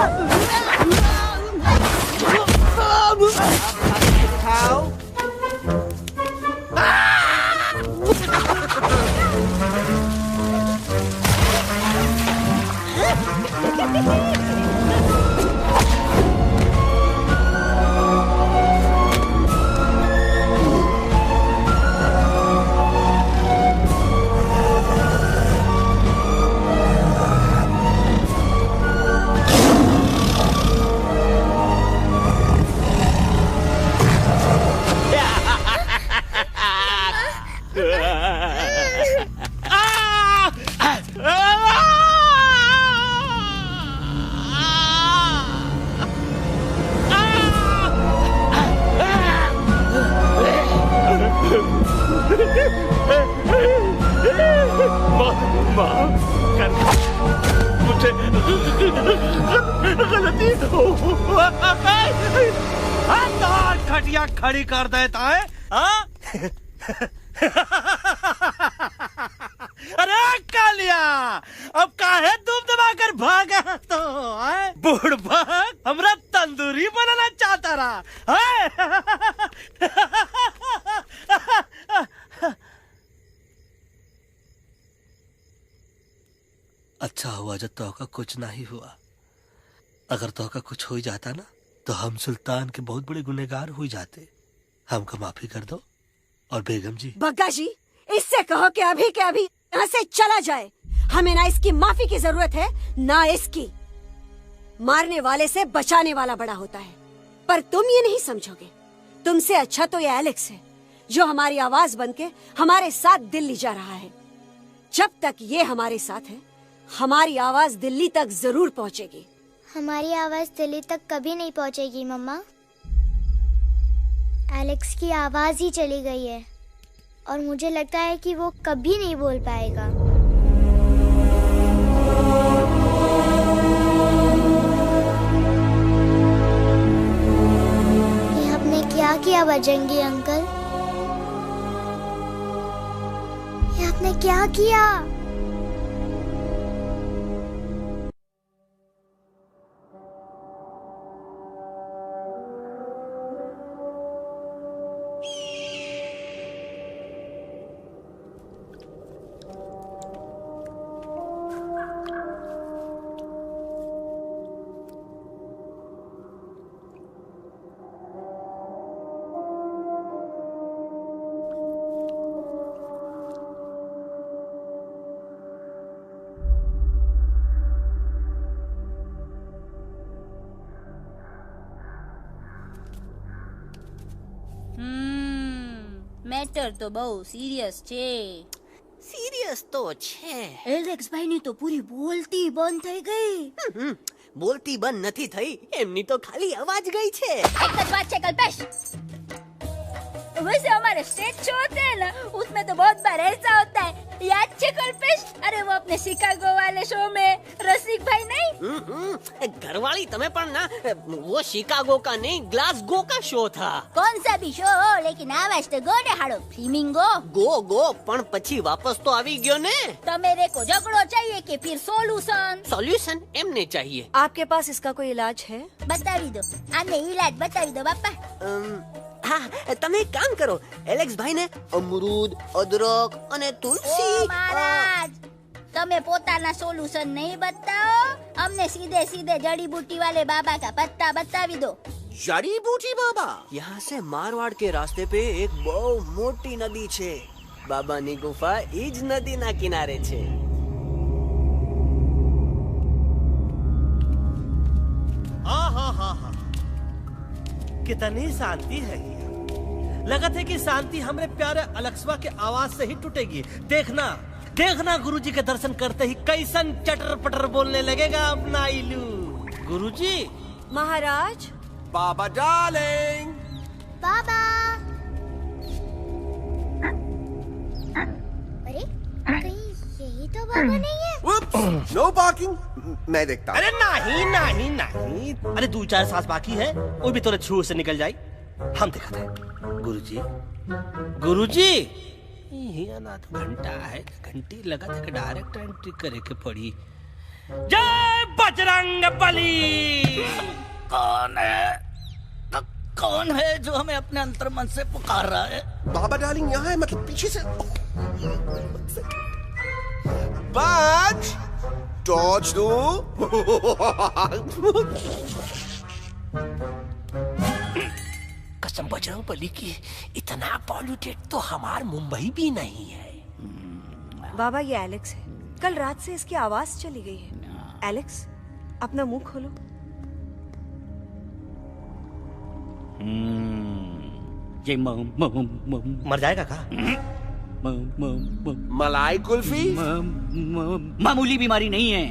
How? मुझे गलती खटिया खड़ी कर देता है। अरे कालिया, अब काहे तुम दबाकर भागा तो बुढ़बा हमरा तंदूरी बनाना चाहता रहा। अच्छा हुआ जब तोहका कुछ नहीं हुआ। अगर तोहका कुछ हो जाता ना तो हम सुल्तान के बहुत बड़े गुनहगार हो जाते। हमको माफी कर दो। और बेगम जी, बग्गा जी, इससे कहो कि अभी के अभी यहाँ से चला जाए। हमें ना इसकी माफी की जरूरत है ना इसकी। मारने वाले से बचाने वाला बड़ा होता है, पर तुम ये नहीं समझोगे। तुमसे अच्छा तो ये एलेक्स है जो हमारी आवाज बनके हमारे साथ दिल्ली जा रहा है। जब तक ये हमारे साथ है हमारी आवाज दिल्ली तक जरूर पहुंचेगी। हमारी आवाज दिल्ली तक कभी नहीं पहुंचेगी मम्मा। एलेक्स की आवाज ही चली गई है और मुझे लगता है कि वो कभी नहीं बोल पाएगा। ये आपने क्या किया बजरंगी अंकल? ये आपने क्या किया? મેટર તો બહુ સિરિયસ છે. સિરિયસ તો છે. એલેક્સ ભાઈ ની તો પૂરી બોલતી બંધ થઈ ગઈ. બોલતી બંધ નથી થઈ, એમની તો ખાલી અવાજ ગઈ છે. એક જ વાત છે કલ્પેશ, वैसे हमारे स्टेज शो होते हैं ना, उसमें तो बहुत बार ऐसा होता है, याद है कल्पेश? अरे वो अपने शिकागो वाले शो में रसिक भाई नहीं? घरवाली तुम्हें पर ना, वो शिकागो का नहीं ग्लासगो का शो था. कौन सा भी शो हो, लेकिन आवाज तो गो ने हाड़ो फ्लेमिंगो. गो पण પછી વાપસ તો આવી ગયો ને. तो मेरे को झगड़ो चाहिए कि फिर सॉल्यूशन एमने चाहिए. आपके पास इसका कोई इलाज है? बतावी दो, आने इलाज बतावी दो बापा. हाँ, તમે એક કામ કરો, એલેક્સ ભાઈ ને અમરૂદ, અદરક અને તુલસી. ओ महाराज, તમે પોતાના સોલ્યુશન नहीं बताओ, हमने सीधे सीधे जड़ी बूटी वाले बाबा का पत्ता बतावी दो. जड़ी बूटी बाबा? यहाँ से मारवाड़ के रास्ते पे एक बहु मोटी नदी छे. बाबानी गुफा इज नदी ना किनारे छे. कितनी शांति है ये। लगा था कि शांति हमरे प्यारे अलेक्सवा के आवाज से ही टूटेगी। देखना देखना गुरुजी के दर्शन करते ही कैसन चटर पटर बोलने लगेगा अपना इलू। गुरुजी। महाराज। बाबा डार्लिंग। बाबा। अरे कहीं यही तो बाबा नहीं है? नो पार्किंग, मैं देखता हूँ. अरे नहीं नहीं नहीं, अरे 2-4 सांस बाकी है, वो भी तोरे छू से निकल जाए। हम दिखाते हैं। गुरुजी गुरुजी, ये ना तो घंटा है, घंटी लगा था कि डायरेक्ट एंट्री करे के पड़ी। जय बजरंग बली। कौन है? कौन है जो हमें अपने अंतर्मन से पुकार रहा है? बाबा डार्लिंग यहाँ है, मतलब पीछे से. बाज टॉर्च दो. कसम बजरंग बली की, इतना पॉल्यूटेड तो हमार मुंबई भी नहीं है। बाबा ये एलेक्स है, कल रात से इसकी आवाज चली गई है. एलेक्स अपना मुंह खोलो. ये मर जाएगा का? मलाई कुल्फी? मामूली बीमारी नहीं है,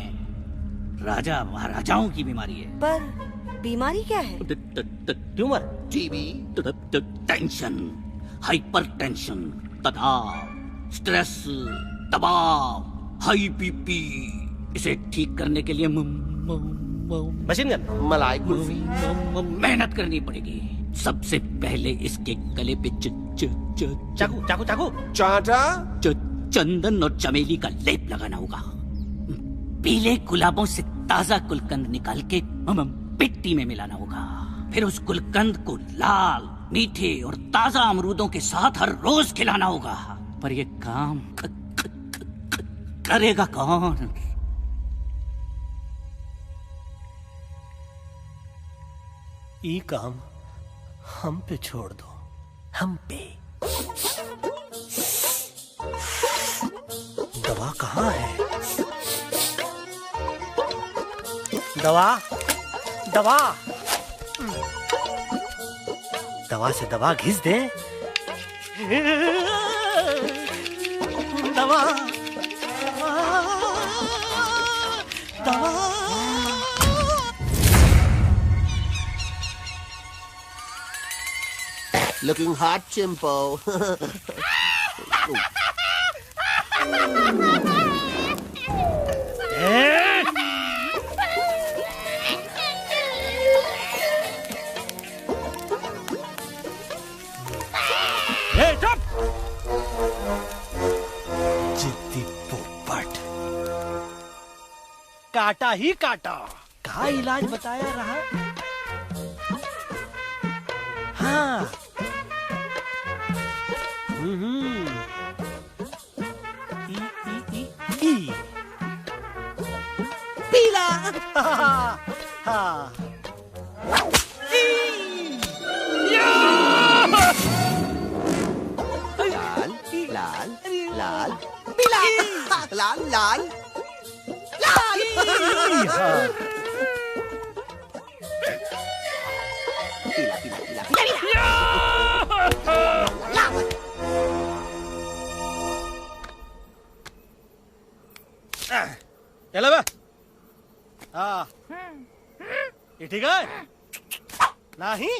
राजा महाराजाओं की बीमारी है। पर बीमारी क्या है? Tumour, TB, tension, hyper tension, तनाव, स्ट्रेस, दबाव, हाई बीपी, इसे ठीक करने के लिए मशीन गन, मलाई कुल्फी, मेहनत करनी पड़ेगी। सबसे पहले इसके गले पे चाकू चाकू चाकू चाटा चंदन और चमेली का लेप लगाना होगा। पीले गुलाबों से ताजा गुलकंद निकाल के मिट्टी में मिलाना होगा। फिर उस गुलकंद को लाल, मीठे और ताजा अमरूदों के साथ हर रोज खिलाना होगा। पर ये काम करेगा कौन? ये काम हम पे छोड़ दो, हम पे। दवा कहाँ है? दवा, दवा, दवा से दवा घिस दे। दवा, दवा। Looking hot, Chimpo. जिद्दी पोपट, काटा ही काटा। कहाँ इलाज बताया रहा? हाँ, पीला। हाँ, लाल, लाल, लाल, पीला, लाल, लाल, लाल। पीला, पीला, पीला, लाल। चलो बे। हाँ, ये ठीक है? नहीं?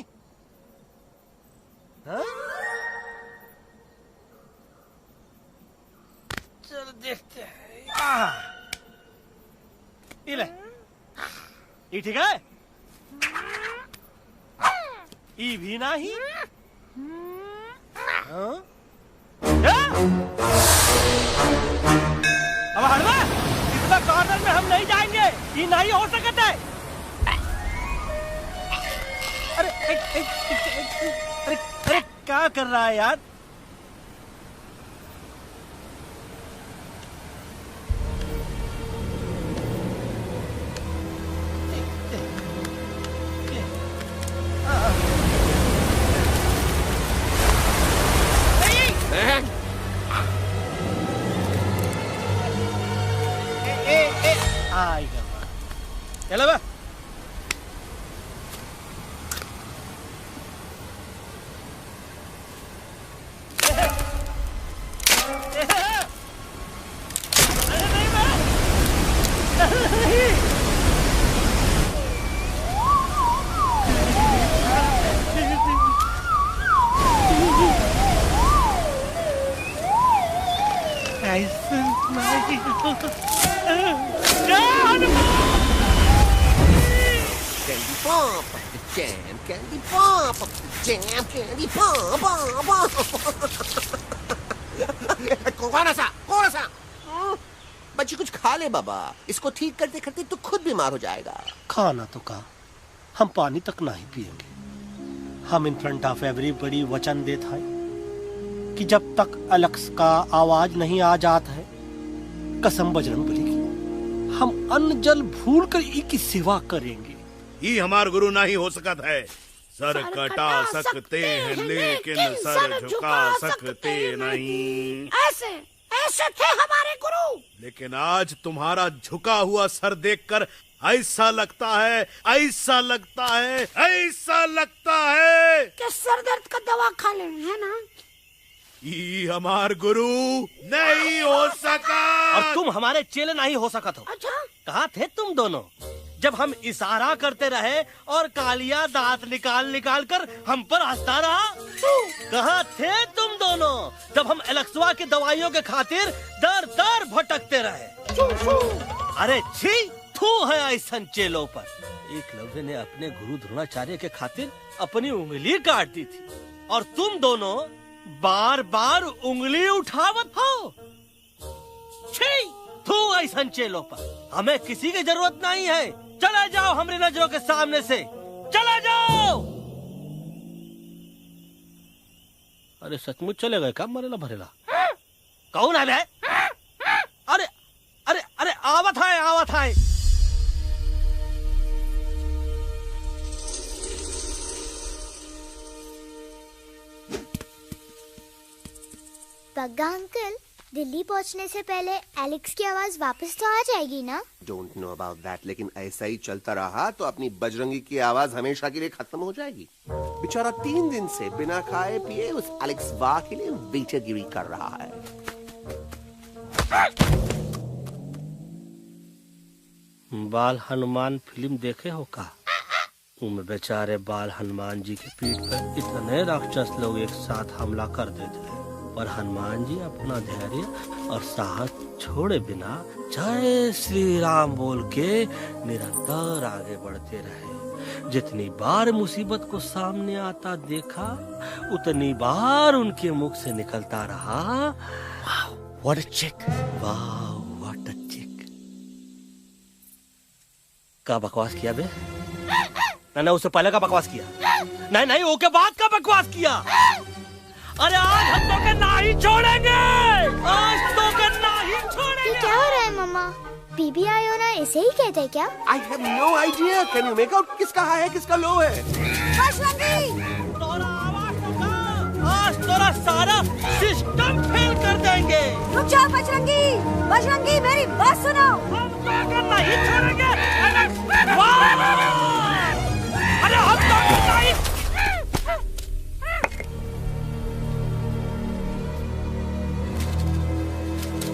हाँ? चलो देखते हैं। ये ले, ये ठीक है? ये भी नहीं? हाँ? अब हट बे, इतना कॉर्नर में हम नहीं जाएंगे, ये नहीं हो सकता है। अरे अरे अरे क्या कर रहा है यार? आएगा। चलो बे। Candy pop, jam, candy pop, jam, candy pop, कौन सा? बच्ची कुछ खा ले बाबा, इसको ठीक करते करते तो खुद बीमार हो जाएगा। खाना तो कहा, हम पानी तक नहीं पिएंगे। हम इन फ्रंट ऑफ एवरीबॉडी वचन देता है कि जब तक एलेक्स का आवाज नहीं आ जाता है, कसम बजरंग बली की, हम अन्न जल भूल कर की सेवा करेंगे। ये हमार गुरु नहीं हो सकता है। सर कटा सकते हैं लेकिन सर झुका सकते नहीं। ऐसे ऐसे थे हमारे गुरु। लेकिन आज तुम्हारा झुका हुआ सर देखकर ऐसा लगता है, ऐसा लगता है, ऐसा लगता है कि सर दर्द का दवा खा ले, है ना? ये हमार गुरु नहीं हो सका। और तुम हमारे चेले नहीं हो सका तो। अच्छा, कहाँ थे तुम दोनों जब हम इशारा करते रहे और कालिया दांत निकाल निकाल कर हम पर हंसता रहा? कहाँ थे तुम दोनों जब हम एलेक्सवा की दवाइयों के खातिर दर दर भटकते रहे? अरे छी, थू है ऐसन चेलों पर। एकलव्य ने अपने गुरु द्रोणाचार्य के खातिर अपनी उंगली काट दी थी और तुम दोनों बार बार उंगली उठावत हो। छी, थू ऐसन चेलों पर। हमें किसी की जरूरत नहीं है। चले जाओ हमारी नजरों के सामने से, चले जाओ। अरे सचमुच चले गए क्या? मरेला भरेला कौन है बे? अरे अरे अरे आवत है, आवत है। बग्गा अंकल, दिल्ली पहुंचने से पहले एलेक्स की आवाज वापस तो आ जाएगी ना? डोंट नो अबाउट दैट, लेकिन ऐसा ही चलता रहा तो अपनी बजरंगी की आवाज हमेशा के लिए खत्म हो जाएगी। बेचारा 3 दिन से बिना खाए पिए उस एलेक्स वाह के लिए बेटेगिरी कर रहा है। बाल हनुमान फिल्म देखे हो का? उनमें बेचारे बाल हनुमान जी के पीठ पर इतने राक्षस लोग एक साथ हमला कर देते हैं, पर हनुमान जी अपना धैर्य और साहस छोड़े बिना जय श्री राम बोल के निरंतर आगे बढ़ते रहे। जितनी बार मुसीबत को सामने आता देखा, उतनी बार उनके मुख से निकलता रहा, वाह व्हाट अ चिक, वाह व्हाट अ चिक। का बकवास किया बे? ना उससे पहले का बकवास किया? नहीं ओके बाद का बकवास किया। अरे आज हम तो के नहीं छोड़ेंगे, आज तो के नहीं छोड़ेंगे। ये क्या हो रहा है मम्मा? बीबी आयोना ऐसे ही कहते हैं क्या? I have no idea. Can you make out किसका हाई है किसका लो है? तोरा आवाज तो का? आज तोरा सारा सिस्टम फेल कर देंगे। रुक जाओ बजरंगी, बजरंगी मेरी बात सुनो। हम तो के नहीं छोड़ेंगे। अरे हम तो के नहीं।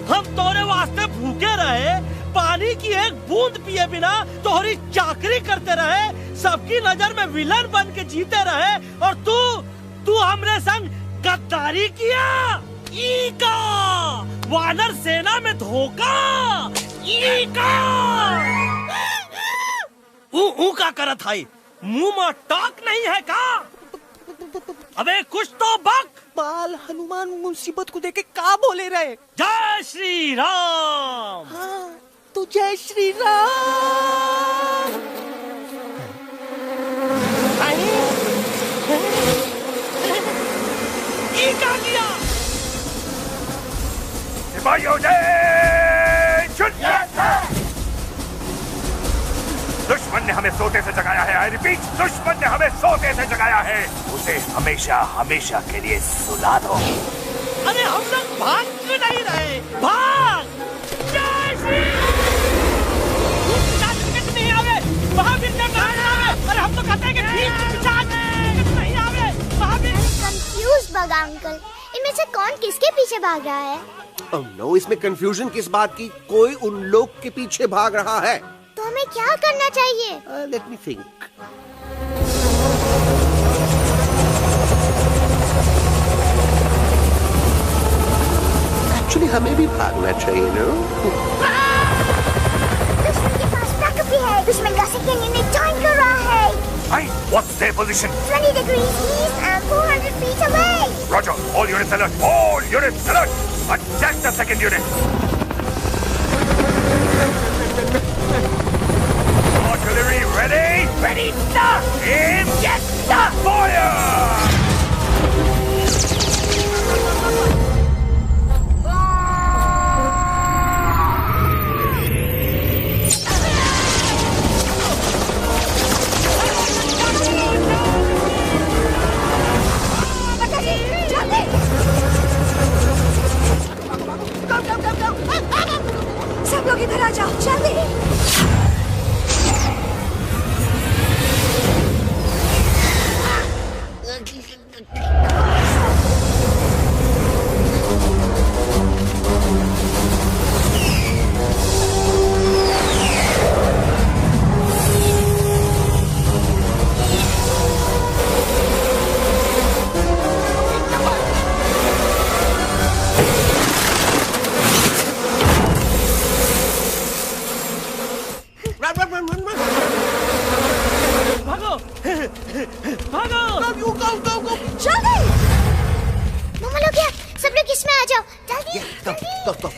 हम तोरे वास्ते भूखे रहे, पानी की एक बूंद पिए बिना तोहरी चाकरी करते रहे, सबकी नजर में विलन बन के जीते रहे, और तू हमरे संग गद्दारी किया। ई का वानर सेना में धोखा, ई का ऊ का करत है, मुंह में टॉक नहीं है का? अबे कुछ तो बक। बाल हनुमान मुसीबत को देखे का बोले रहे? जय श्री राम। हाँ, तो जय श्री राम। ये क्या किया? सिपाहियों जय दुश्मन ने हमें सोते से जगाया है। आई रिपीट, दुश्मन ने हमें सोते से जगाया है। उसे हमेशा हमेशा के लिए सुला दो। अरे हम लोग भाग क्यों नहीं रहे? भाग! जय श्री नहीं आवे, महावीर ने कहा आवे। अरे हम तो कहते हैं कि ठीक नहीं आवे, महावीर। कंफ्यूज बग्गा अंकल, इनमें से कौन किसके पीछे भाग रहा है? Oh no, इसमें कंफ्यूजन किस बात की? कोई उन लोग के पीछे भाग रहा है। तो हमें क्या करना चाहिए? Let me think. Actually, हमें भी भागना चाहिए, no? दुश्मन के पास बैकअप भी है। दुश्मन का सेकेंड यूनिट जॉइन कर रहा है। Hey, what's their position? 20 degrees east and 400 feet away. Roger, all units alert. All units alert. Attack the second unit. Artillery ready? Ready, sir! Aim! Yes, sir! Fire! सब लोग इधर आ जाओ, जल्दी।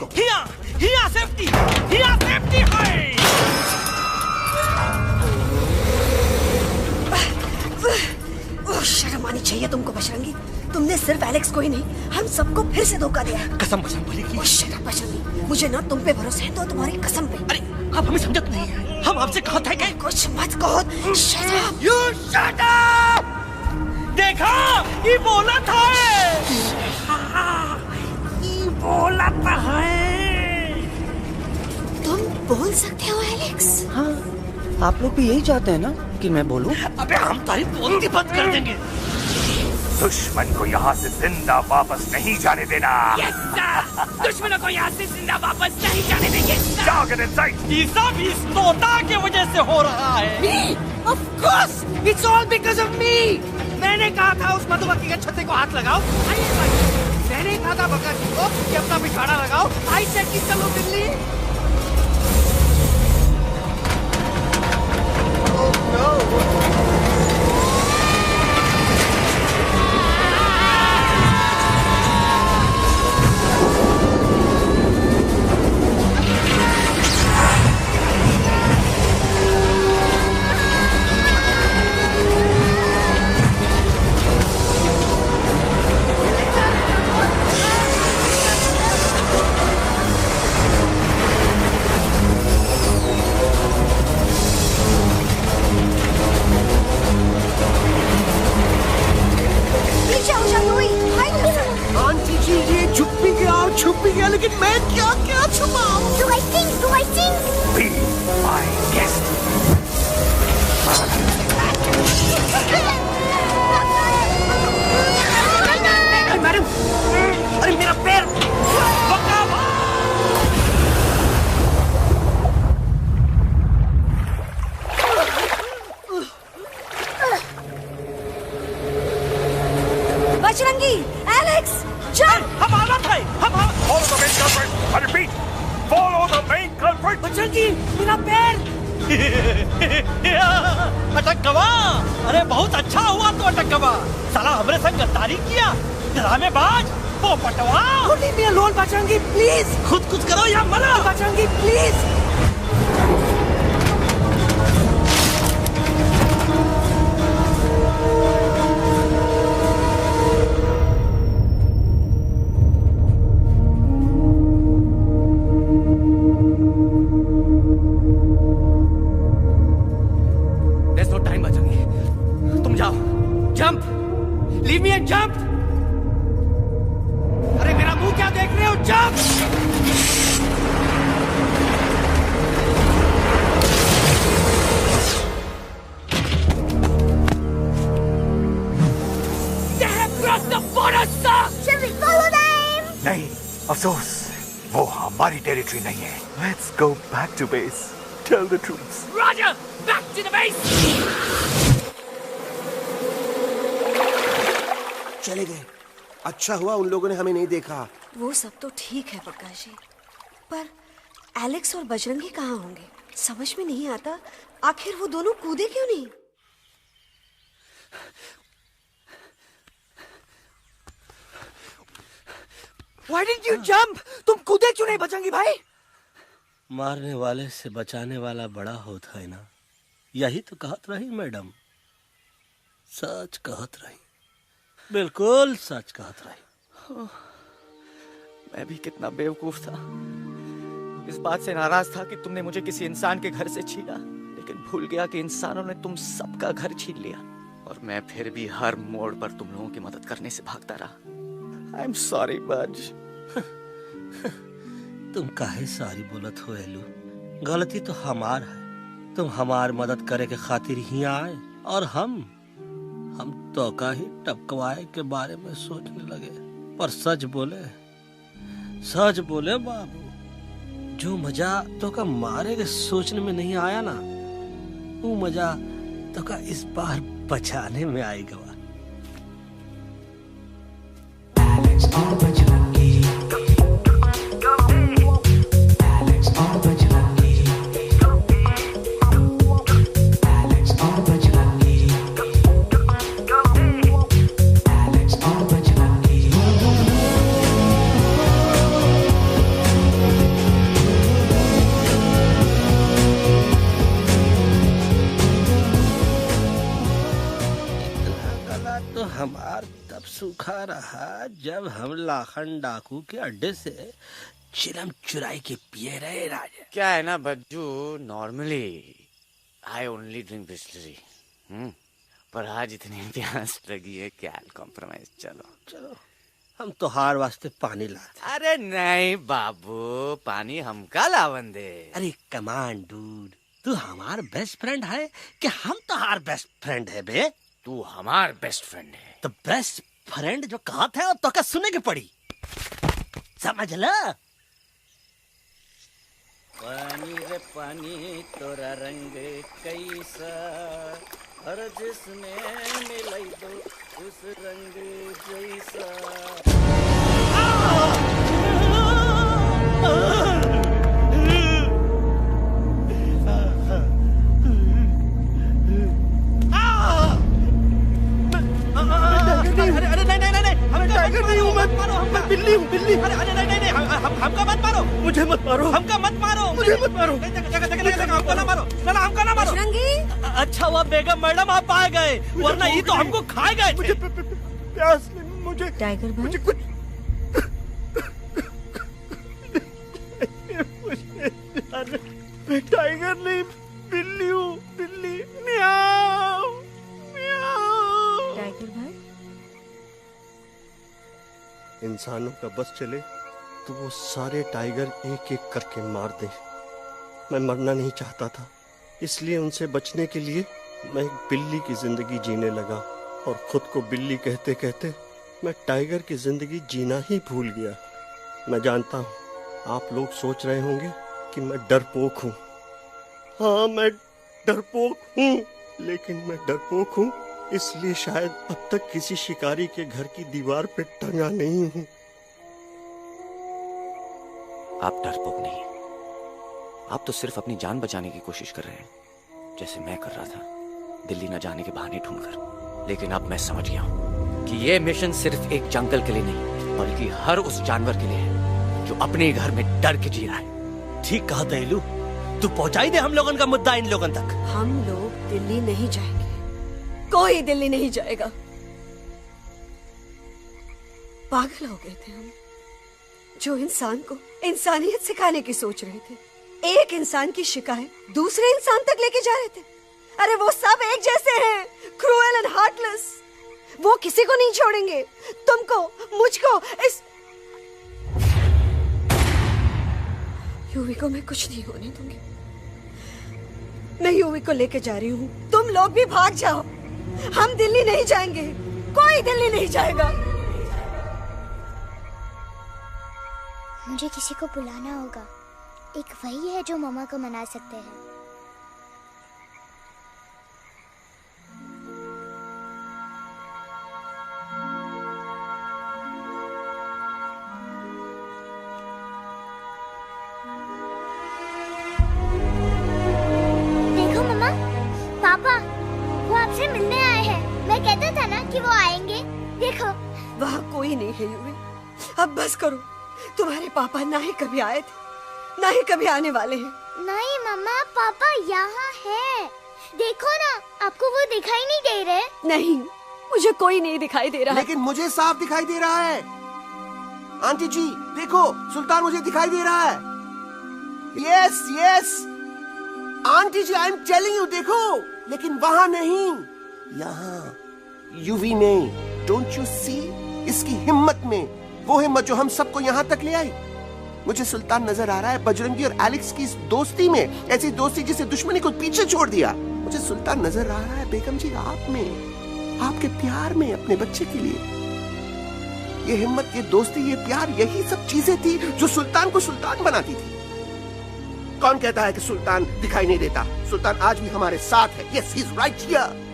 को। हिया safety है। शर्म आनी चाहिए तुमको बजरंगी। तुमने सिर्फ एलेक्स को ही नहीं, हम सबको फिर से धोखा दिया है। कसम बजरंग बली की। शट अप बजरंगी, मुझे ना तुम पे भरोसा है तो तुम्हारी कसम पे। अरे आप हमें समझत नहीं है, हम आपसे कहते हैं कि कुछ मत कहो। Shut up. You shut up. देखा, ये बोला था, ये बोला है। तुम बोल सकते हो एलेक्स? हाँ, आप लोग भी यही चाहते हैं ना कि मैं बोलूं? अबे हम तारी बोलती बंद कर देंगे। दुश्मन को यहाँ से जिंदा वापस नहीं जाने देना। Yes, sir! दुश्मनों को यहाँ से जिंदा वापस नहीं जाने देंगे। जाओ get inside। ये सब इस तोता की वजह से हो रहा है। Me? Of course! It's all because of me! मैंने कहा था उस मधुमक्खी के छत्ते को हाथ लगाओ। मैंने कहा था भगत सिंह को कि अपना पिछवाड़ा लगाओ। आई सेड कि चलो दिल्ली। Oh no! छुप भी गया, लेकिन मैं क्या छुपाऊं? Do I sing? Be my guest। Madam, अरे मेरा पैर। बजरंगी, एलेक्स, चल। हम आना था। Follow the main culprit। I repeat, follow the main culprit। Bajrangi, मेरा पैर। अटक गवा। अरे बहुत अच्छा हुआ तो अटक गवा। साला हमरे संग गद्दारी किया, ड्रामेबाज, पोपटवा। Leave me alone, Bajrangi, please। खुद कुछ करो या मरो। Bajrangi, please। Leave me and jump! अरे मेरा मुंह क्या देख रहे हो? Jump! They have crossed the border, sir! Shall we follow them? नहीं, अफसोस, वो हमारी टेरिटरी नहीं है। Let's go back to base. Tell the troops. Roger! Back to the base! चले गए। अच्छा हुआ उन लोगों ने हमें नहीं देखा। वो सब तो ठीक है प्रकाश जी, पर एलेक्स और बजरंगी कहाँ होंगे? समझ में नहीं आता, आखिर वो दोनों कूदे क्यों नहीं? Why didn't you jump? तुम कूदे क्यों नहीं बजरंगी भाई? मारने वाले से बचाने वाला बड़ा होता है ना, यही तो कहत रही मैडम। सच कहत रही, बिल्कुल सच कहत रही। मैं भी कितना बेवकूफ था। इस बात से नाराज था कि तुमने मुझे किसी इंसान के घर से छीना, लेकिन भूल गया कि इंसानों ने तुम सबका घर छीन लिया, और मैं फिर भी हर मोड़ पर तुम लोगों की मदद करने से भागता रहा। आई एम सॉरी बज। तुम काहे सारी बोलत हो एलू? गलती तो हमार है। तुम हमार मदद करे के खातिर ही आए, और हम तो का ही टपकवाए के बारे में सोचने लगे। पर सच बोले बाबू, जो मजा तो का मारे के सोचने में नहीं आया ना, वो मजा तो का इस बार बचाने में आएगा। सूखा रहा जब हम लाखन डाकू के अड्डे से चिलम चुराई के पिए रहे राजा। क्या है ना Bajju, normally I only drink Bisleri, पर आज इतनी प्यास लगी है क्या कॉम्प्रोमाइज। चलो चलो हम तो हार वास्ते पानी लाते। अरे नहीं बाबू, पानी हमका लावन दे। अरे कमान डूड, तू हमार बेस्ट फ्रेंड है कि हम तो हार बेस्ट फ्रेंड है बे? तू हमार बेस्ट फ्रेंड है तो बेस्ट फ्रेंड जो कहा था तो क्या सुने की पड़ी, समझ ला। पानी रे पानी तोरा रंग कैसा, हर जिसमें मिलाई दो उस रंग जैसा। अरे नहीं, हम टाइगर नहीं हूँ, मैं बिल्ली हूँ, बिल्ली। अरे नहीं, हमका मत मारो, मुझे मत मारो, हमका मत मारो, मुझे मत मारो, हमको ना मारो, ना हमका ना मारो। अच्छा हुआ बेगम मैडम आप आ गए, वरना ये तो हमको खाए गए। मुझे प्यास नहीं, मुझे टाइगर भाई, मुझे कुछ मैं टाइगर नहीं, बिल्ली हूँ, बिल्ली। म्याऊ म्याऊ। टाइगर भाई, इंसानों का बस चले तो वो सारे टाइगर एक एक करके मार दे। मैं मरना नहीं चाहता था, इसलिए उनसे बचने के लिए मैं एक बिल्ली की जिंदगी जीने लगा, और खुद को बिल्ली कहते कहते मैं टाइगर की जिंदगी जीना ही भूल गया। मैं जानता हूँ आप लोग सोच रहे होंगे कि मैं डरपोक हूँ। हाँ मैं डरपोक हूँ, लेकिन मैं डरपोक हूँ इसलिए शायद अब तक किसी शिकारी के घर की दीवार पे टंगा नहीं हूँ। आप डरपोक नहीं, आप तो सिर्फ अपनी जान बचाने की कोशिश कर रहे हैं, जैसे मैं कर रहा था दिल्ली न जाने के बहाने ढूंढकर। लेकिन अब मैं समझ गया हूँ कि ये मिशन सिर्फ एक जंगल के लिए नहीं, बल्कि हर उस जानवर के लिए है जो अपने घर में डर के जी रहा है। ठीक कहा दहलू, तू पहुंचाई दे हम लोगन का मुद्दा इन लोगन तक। हम लोग दिल्ली नहीं जाएंगे, कोई दिल्ली नहीं जाएगा। पागल हो गए थे हम, जो इंसान को इंसानियत सिखाने की सोच रहे थे। एक इंसान की शिकायत दूसरे इंसान तक लेके जा रहे थे। अरे वो सब एक जैसे हैं, क्रूएल एंड हार्टलेस। वो किसी को नहीं छोड़ेंगे, तुमको, मुझको, इस यूवी को मैं कुछ नहीं होने दूंगी। मैं यूवी को लेके जा रही हूँ, तुम लोग भी भाग जाओ। हम दिल्ली नहीं जाएंगे, कोई दिल्ली नहीं जाएगा। मुझे किसी को बुलाना होगा, एक वही है जो मम्मा को मना सकते हैं। देखो मम्मा, पापा वो आपसे मिलने आए हैं। मैं कहता था ना कि वो आएंगे। देखो वहाँ कोई नहीं है यूवी, अब बस करो। तुम्हारे पापा ना ही कभी आए थे, ना ही कभी आने वाले हैं। नहीं मम्मा, पापा यहाँ है। देखो ना, आपको वो दिखाई नहीं दे रहे? नहीं, मुझे कोई नहीं दिखाई दे रहा। लेकिन मुझे साफ दिखाई दे रहा है। आंटी जी देखो, सुल्तान मुझे दिखाई दे रहा है। Yes yes aunty ji, I am telling you, देखो। लेकिन वहाँ नहीं, यहाँ यूवी में। डोंट यू सी इसकी हिम्मत में, वो हिम्मत जो हम सबको यहाँ तक ले आई। मुझे सुल्तान नजर आ रहा है बजरंगी और एलेक्स की इस दोस्ती में, ऐसी दोस्ती जिसे दुश्मनी को पीछे छोड़ दिया। मुझे सुल्तान नजर आ रहा है बेगम जी आप में, आपके प्यार में, अपने बच्चे के लिए। ये हिम्मत, ये दोस्ती, ये प्यार, यही सब चीजें थी जो सुल्तान को सुल्तान बनाती थी। कौन कहता है कि सुल्तान दिखाई नहीं देता? सुल्तान आज भी हमारे साथ है। Yes, he is right here.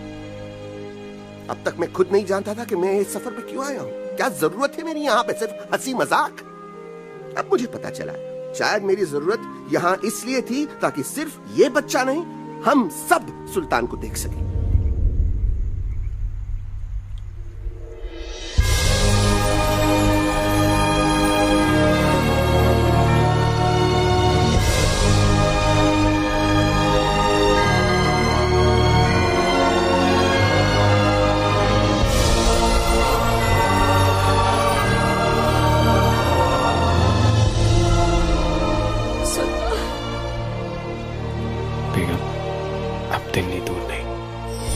अब तक मैं खुद नहीं जानता था कि मैं इस सफर पे क्यों आया हूँ। क्या जरूरत है मेरी यहाँ पे सिर्फ हंसी मजाक? अब मुझे पता चला, शायद मेरी जरूरत यहाँ इसलिए थी ताकि सिर्फ ये बच्चा नहीं, हम सब सुल्तान को देख सकें।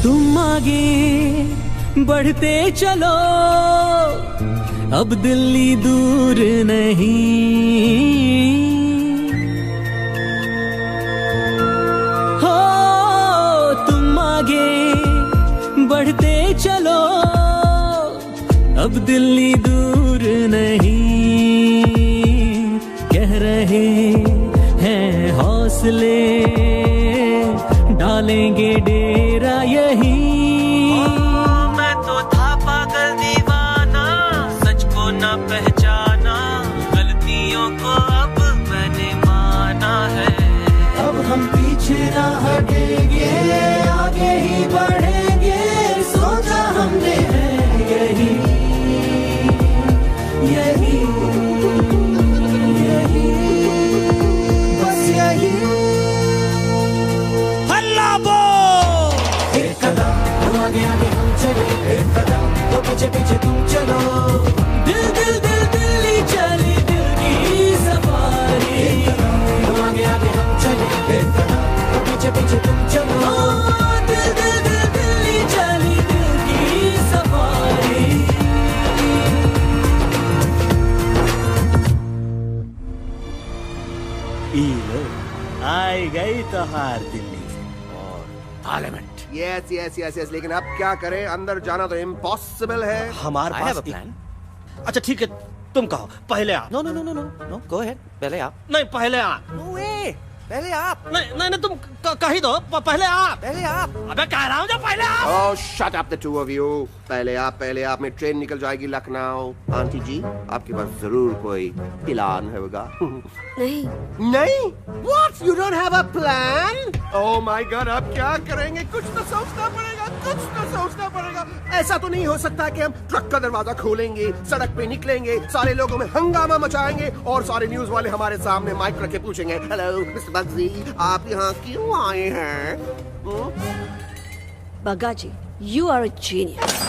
तुम आगे बढ़ते चलो, अब दिल्ली दूर नहीं। हो तुम आगे बढ़ते चलो, अब दिल्ली दूर नहीं। कह रहे हैं हौसले, डालेंगे डेरा यही। मैं तो था पागल दीवाना, सच को न पहचाना, गलतियों को अब मैंने माना है। अब हम पीछे ना हटेंगे, आगे ही बढ़ेंगे, सोचा हमने है यही यही यही, बस यही। हल्ला बोल। एक कदम तो आगे आगे हम चले, एक कदम तो पीछे पीछे तुम चलो। दिल दिल दिल दिल्ली चली दिल की सफारी। एक कदम तो आगे आगे हम चले, एक कदम तो पीछे पीछे तुम चलो। दिल दिल दिल दिल्ली चली दिल की सफारी। आई गई तो हार दिल्ली और parliament. Yes yes yes yes, लेकिन अब क्या करें, अंदर जाना तो इम्पॉसिबल है। हमारे पास प्लान। अच्छा ठीक है, तुम कहो पहले आप। No no no no no no, go ahead, पहले आप। नहीं पहले आप। नो वे, पहले आप। नहीं नहीं तुम कही दो, पहले आप। पहले आप। अबे कह रहा हूँ जो पहले आप। Oh, shut up the two of you. पहले आप में ट्रेन निकल जाएगी लखनऊ। आंटी जी, आपके पास जरूर कोई प्लान होगा। नहीं नहीं? What? You don't have a plan? Oh my God, अब क्या करेंगे? कुछ तो सोचना पड़ेगा, कुछ तो सोचना पड़ेगा। ऐसा तो नहीं हो सकता कि हम ट्रक का दरवाजा खोलेंगे, सड़क पे निकलेंगे, सारे लोगों में हंगामा मचाएंगे और सारे न्यूज वाले हमारे सामने माइक रख के पूछेंगे, हेलो मिस्टर बग्जी, आप यहाँ क्यों आए हैं? बग्गा जी, you are a genius.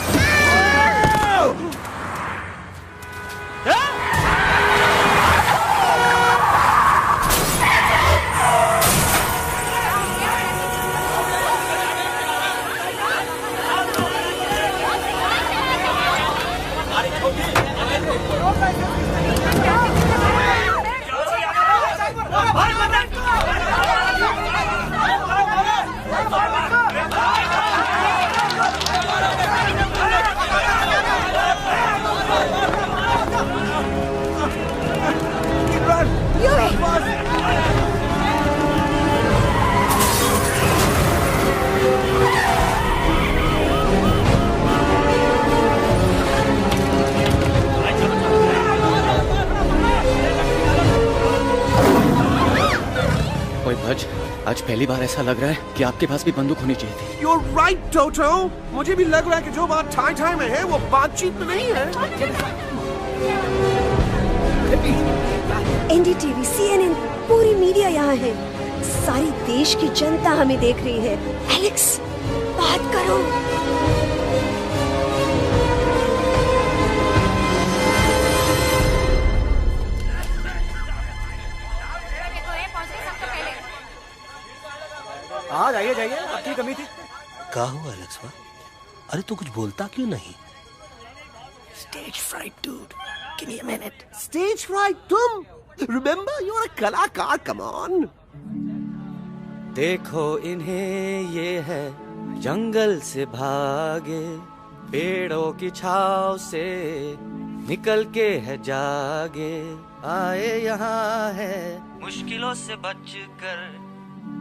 आज पहली बार ऐसा लग रहा है कि आपके पास भी बंदूक होनी चाहिए थी। You're right, Toto. मुझे भी लग रहा है कि जो बात ठाई ठाई में है वो बातचीत में नहीं है। NDTV, CNN, पूरी मीडिया यहाँ है। सारी देश की जनता हमें देख रही है। एलेक्स, बात करो। हाँ जाइए जाइए, आपकी कमी थी। क्या हुआ एलेक्स? अरे तू कुछ बोलता क्यों नहीं? Stage fright, dude. Give me a minute. Stage fright, तुम? Remember, you're a कलाकार. Come on. देखो इन्हें, ये है जंगल से भागे, पेड़ों की छाव से निकल के है जागे, आए यहाँ है मुश्किलों से बचकर,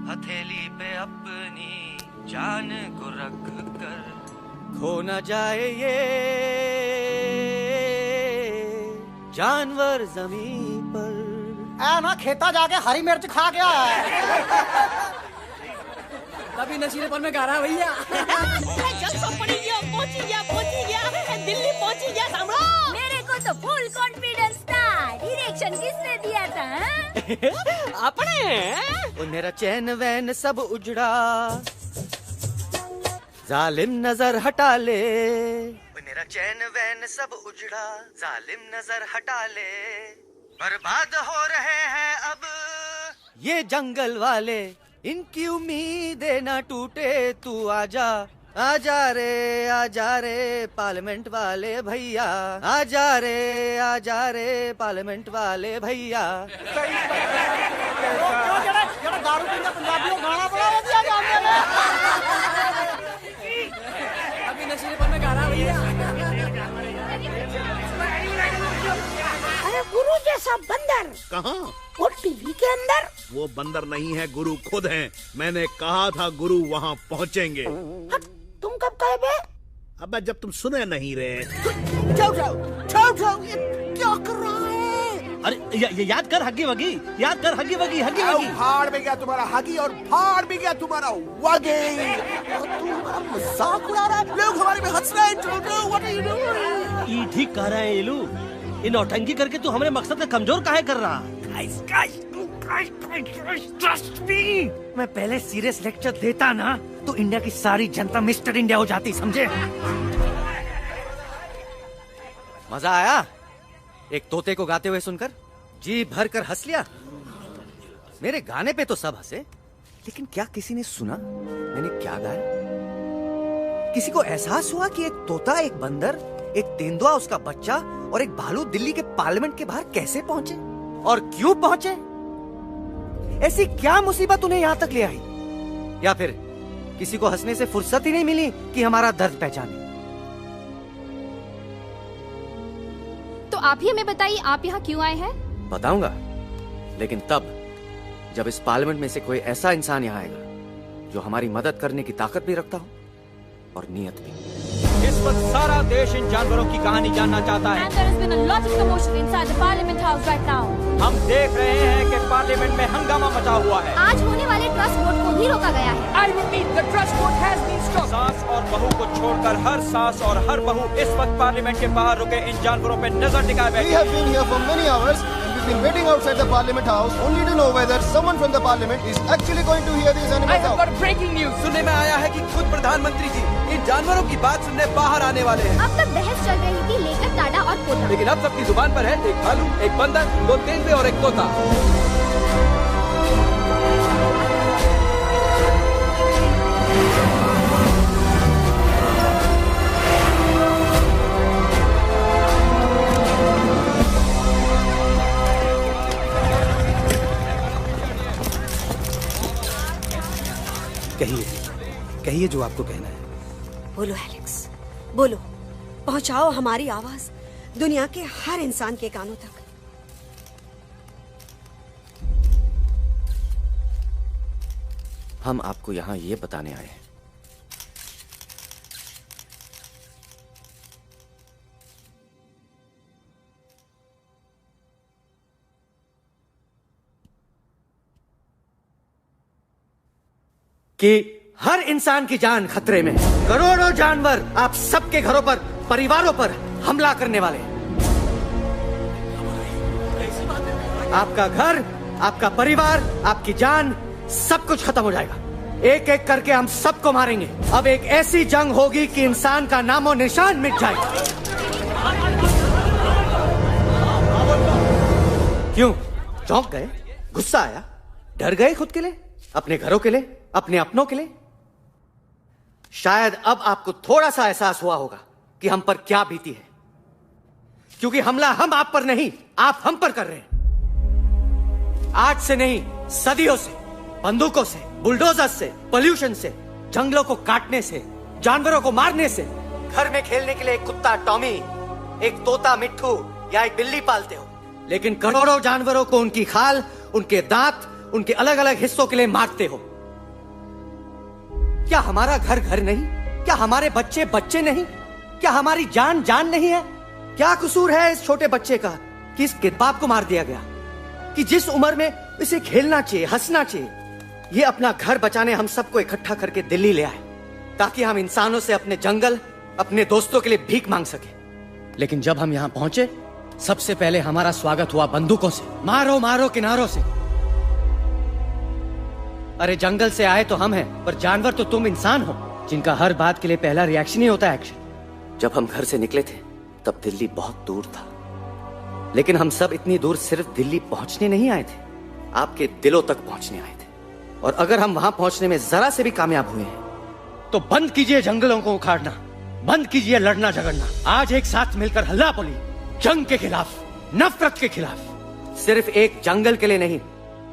हथेली पे अपनी जान को रख कर, खो न जाए ये जानवर जमीन पर। ना खेता जाके हरी मिर्च खा गया है। तभी नशीलेपन में गा रहा भैया। पहुंची गया, दिल्ली पहुंची गया सामने। मेरे को तो फुल कॉन्फिडेंस था। डायरेक्शन किसने दिया था? अपने। मेरा चैन वैन सब उजड़ा, जालिम नजर हटा ले। मेरा चैन वैन सब उजड़ा, जालिम नजर हटा ले। बर्बाद हो रहे हैं अब ये जंगल वाले, इनकी उम्मीदें ना टूटे, तू आजा आजा रे पार्लियामेंट वाले भैया, आजा रे पार्लियामेंट वाले भैया। दारू पीने पंजाबियों गाना बड़ा दिया जाने में। अभी नशीलेपन में गाना भैया। अरे गुरु जैसा बंदर कहाँ? वो टीवी के अंदर। वो बंदर नहीं है, गुरु खुद हैं। मैंने कहा था गुरु वहाँ पहुँचेंगे। तुम कब कहे बे? अबे जब तुम सुने नहीं रहे। जाओ, ये क्या कर रहा है? अरे याद कर हगी वगी, याद कर हगी वगी। भाड़ में गया तुम्हारा हगी और भाड़ में गया तुम्हारा वगी। तू हमारा मजाक उड़ा रहा है। लोग हमारे में हंस रहे हैं। What are you doing? ये ठीक कह रहा है इलू। ये नौटंकी करके तू हमारे मकसद का कमजोर काहे कर रहा? ट्रस्ट मी, मैं पहले सीरियस लेक्चर देता ना तो इंडिया की सारी जनता मिस्टर इंडिया हो जाती, समझे? मजा आया एक तोते को गाते हुए सुनकर? जी भर कर हंस लिया। मेरे गाने पे तो सब हंसे, लेकिन क्या किसी ने सुना मैंने क्या गाया? किसी को एहसास हुआ कि एक तोता, एक बंदर, एक तेंदुआ, उसका बच्चा और एक भालू दिल्ली के पार्लियामेंट के बाहर कैसे पहुंचे और क्यों पहुंचे? ऐसी क्या मुसीबत उन्हें यहां तक ले आई? या फिर किसी को हंसने से फुर्सत ही नहीं मिली कि हमारा दर्द पहचाने? तो आप ही हमें बताइए, आप यहाँ क्यों आए हैं? बताऊंगा, लेकिन तब जब इस पार्लियामेंट में से कोई ऐसा इंसान यहाँ आएगा जो हमारी मदद करने की ताकत भी रखता हो और नीयत भी। इस वक्त सारा देश इन जानवरों की कहानी जानना चाहता है। And there has been a lot of commotion inside the Parliament House right now. हम देख रहे हैं कि पार्लियामेंट में हंगामा मचा हुआ है। आज होने वाले ट्रस्ट वोट को भी रोका गया है। I repeat, the trust vote has been stopped. सास और बहू को छोड़कर हर सास और हर बहू इस वक्त पार्लियामेंट के बाहर रुके इन जानवरों पे नजर टिकाए बैठे। We have been here for many hours. We've been waiting outside the Parliament House only to know whether someone from the Parliament is actually going to hear these animals out. Breaking news सुनने में आया है कि खुद प्रधानमंत्री जी इन जानवरों की बात सुनने बाहर आने वाले हैं। अब तक बहस चल रही थी लेकर टाटा और पोता, लेकिन अब सबकी जुबान पर है एक भालू, एक बंदर, 2 तेंदुए और एक तोता। कहिए जो आपको कहना है। बोलो एलेक्स, बोलो। पहुंचाओ हमारी आवाज दुनिया के हर इंसान के कानों तक। हम आपको यहां ये बताने आए हैं कि हर इंसान की जान खतरे में। करोड़ों जानवर आप सबके घरों पर, परिवारों पर हमला करने वाले हैं। आपका घर, आपका परिवार, आपकी जान, सब कुछ खत्म हो जाएगा। एक एक करके हम सबको मारेंगे। अब एक ऐसी जंग होगी कि इंसान का नामो निशान मिट जाएगा। क्यों चौंक गए? गुस्सा आया? डर गए खुद के लिए, अपने घरों के लिए, अपने अपनों के लिए? शायद अब आपको थोड़ा सा एहसास हुआ होगा कि हम पर क्या बीती है, क्योंकि हमला हम आप पर नहीं, आप हम पर कर रहे हैं। आज से नहीं, सदियों से, बंदूकों से, बुलडोजर से, पोल्यूशन से, जंगलों को काटने से, जानवरों को मारने से। घर में खेलने के लिए एक कुत्ता टॉमी, एक तोता मिट्ठू या एक बिल्ली पालते हो, लेकिन करोड़ों जानवरों को उनकी खाल, उनके दांत, उनके अलग अलग हिस्सों के लिए मारते हो। क्या हमारा घर घर नहीं? क्या हमारे बच्चे बच्चे नहीं? क्या हमारी जान जान नहीं है? क्या कसूर है इस छोटे बच्चे का कि इस बाप को मार दिया गया, कि जिस उम्र में इसे खेलना चाहिए, हंसना चाहिए? ये अपना घर बचाने हम सबको इकट्ठा करके दिल्ली ले आए ताकि हम इंसानों से अपने जंगल, अपने दोस्तों के लिए भीख मांग सके। लेकिन जब हम यहाँ पहुंचे, सबसे पहले हमारा स्वागत हुआ बंदूकों से। मारो मारो किनारों से। अरे जंगल से आए तो हम हैं, पर जानवर तो तुम इंसान हो, जिनका हर बात के लिए पहला रिएक्शन ही होता है एक्शन। जब हम घर से निकले थे तब दिल्ली बहुत दूर था, लेकिन हम सब इतनी दूर सिर्फ दिल्ली पहुंचने नहीं आए थे, आपके दिलों तक पहुंचने आए थे। और अगर हम वहां पहुंचने में जरा से भी कामयाब हुए हैं तो बंद कीजिए जंगलों को उखाड़ना, बंद कीजिए लड़ना झगड़ना। आज एक साथ मिलकर हल्ला बोली, जंग के खिलाफ, नफरत के खिलाफ। सिर्फ एक जंगल के लिए नहीं,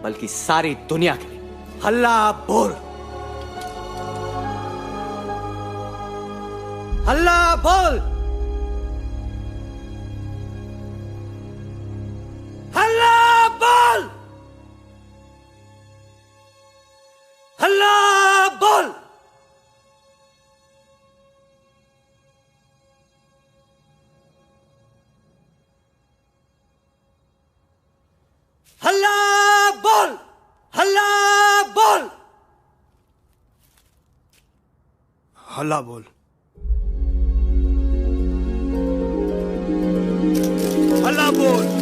बल्कि सारी दुनिया के लिए। हल्ला बोल, हल्ला बोल, हल्ला बोल, हल्ला बोल। हल्ला बोल, हल्ला बोल, हल्ला बोल, हल्ला बोल।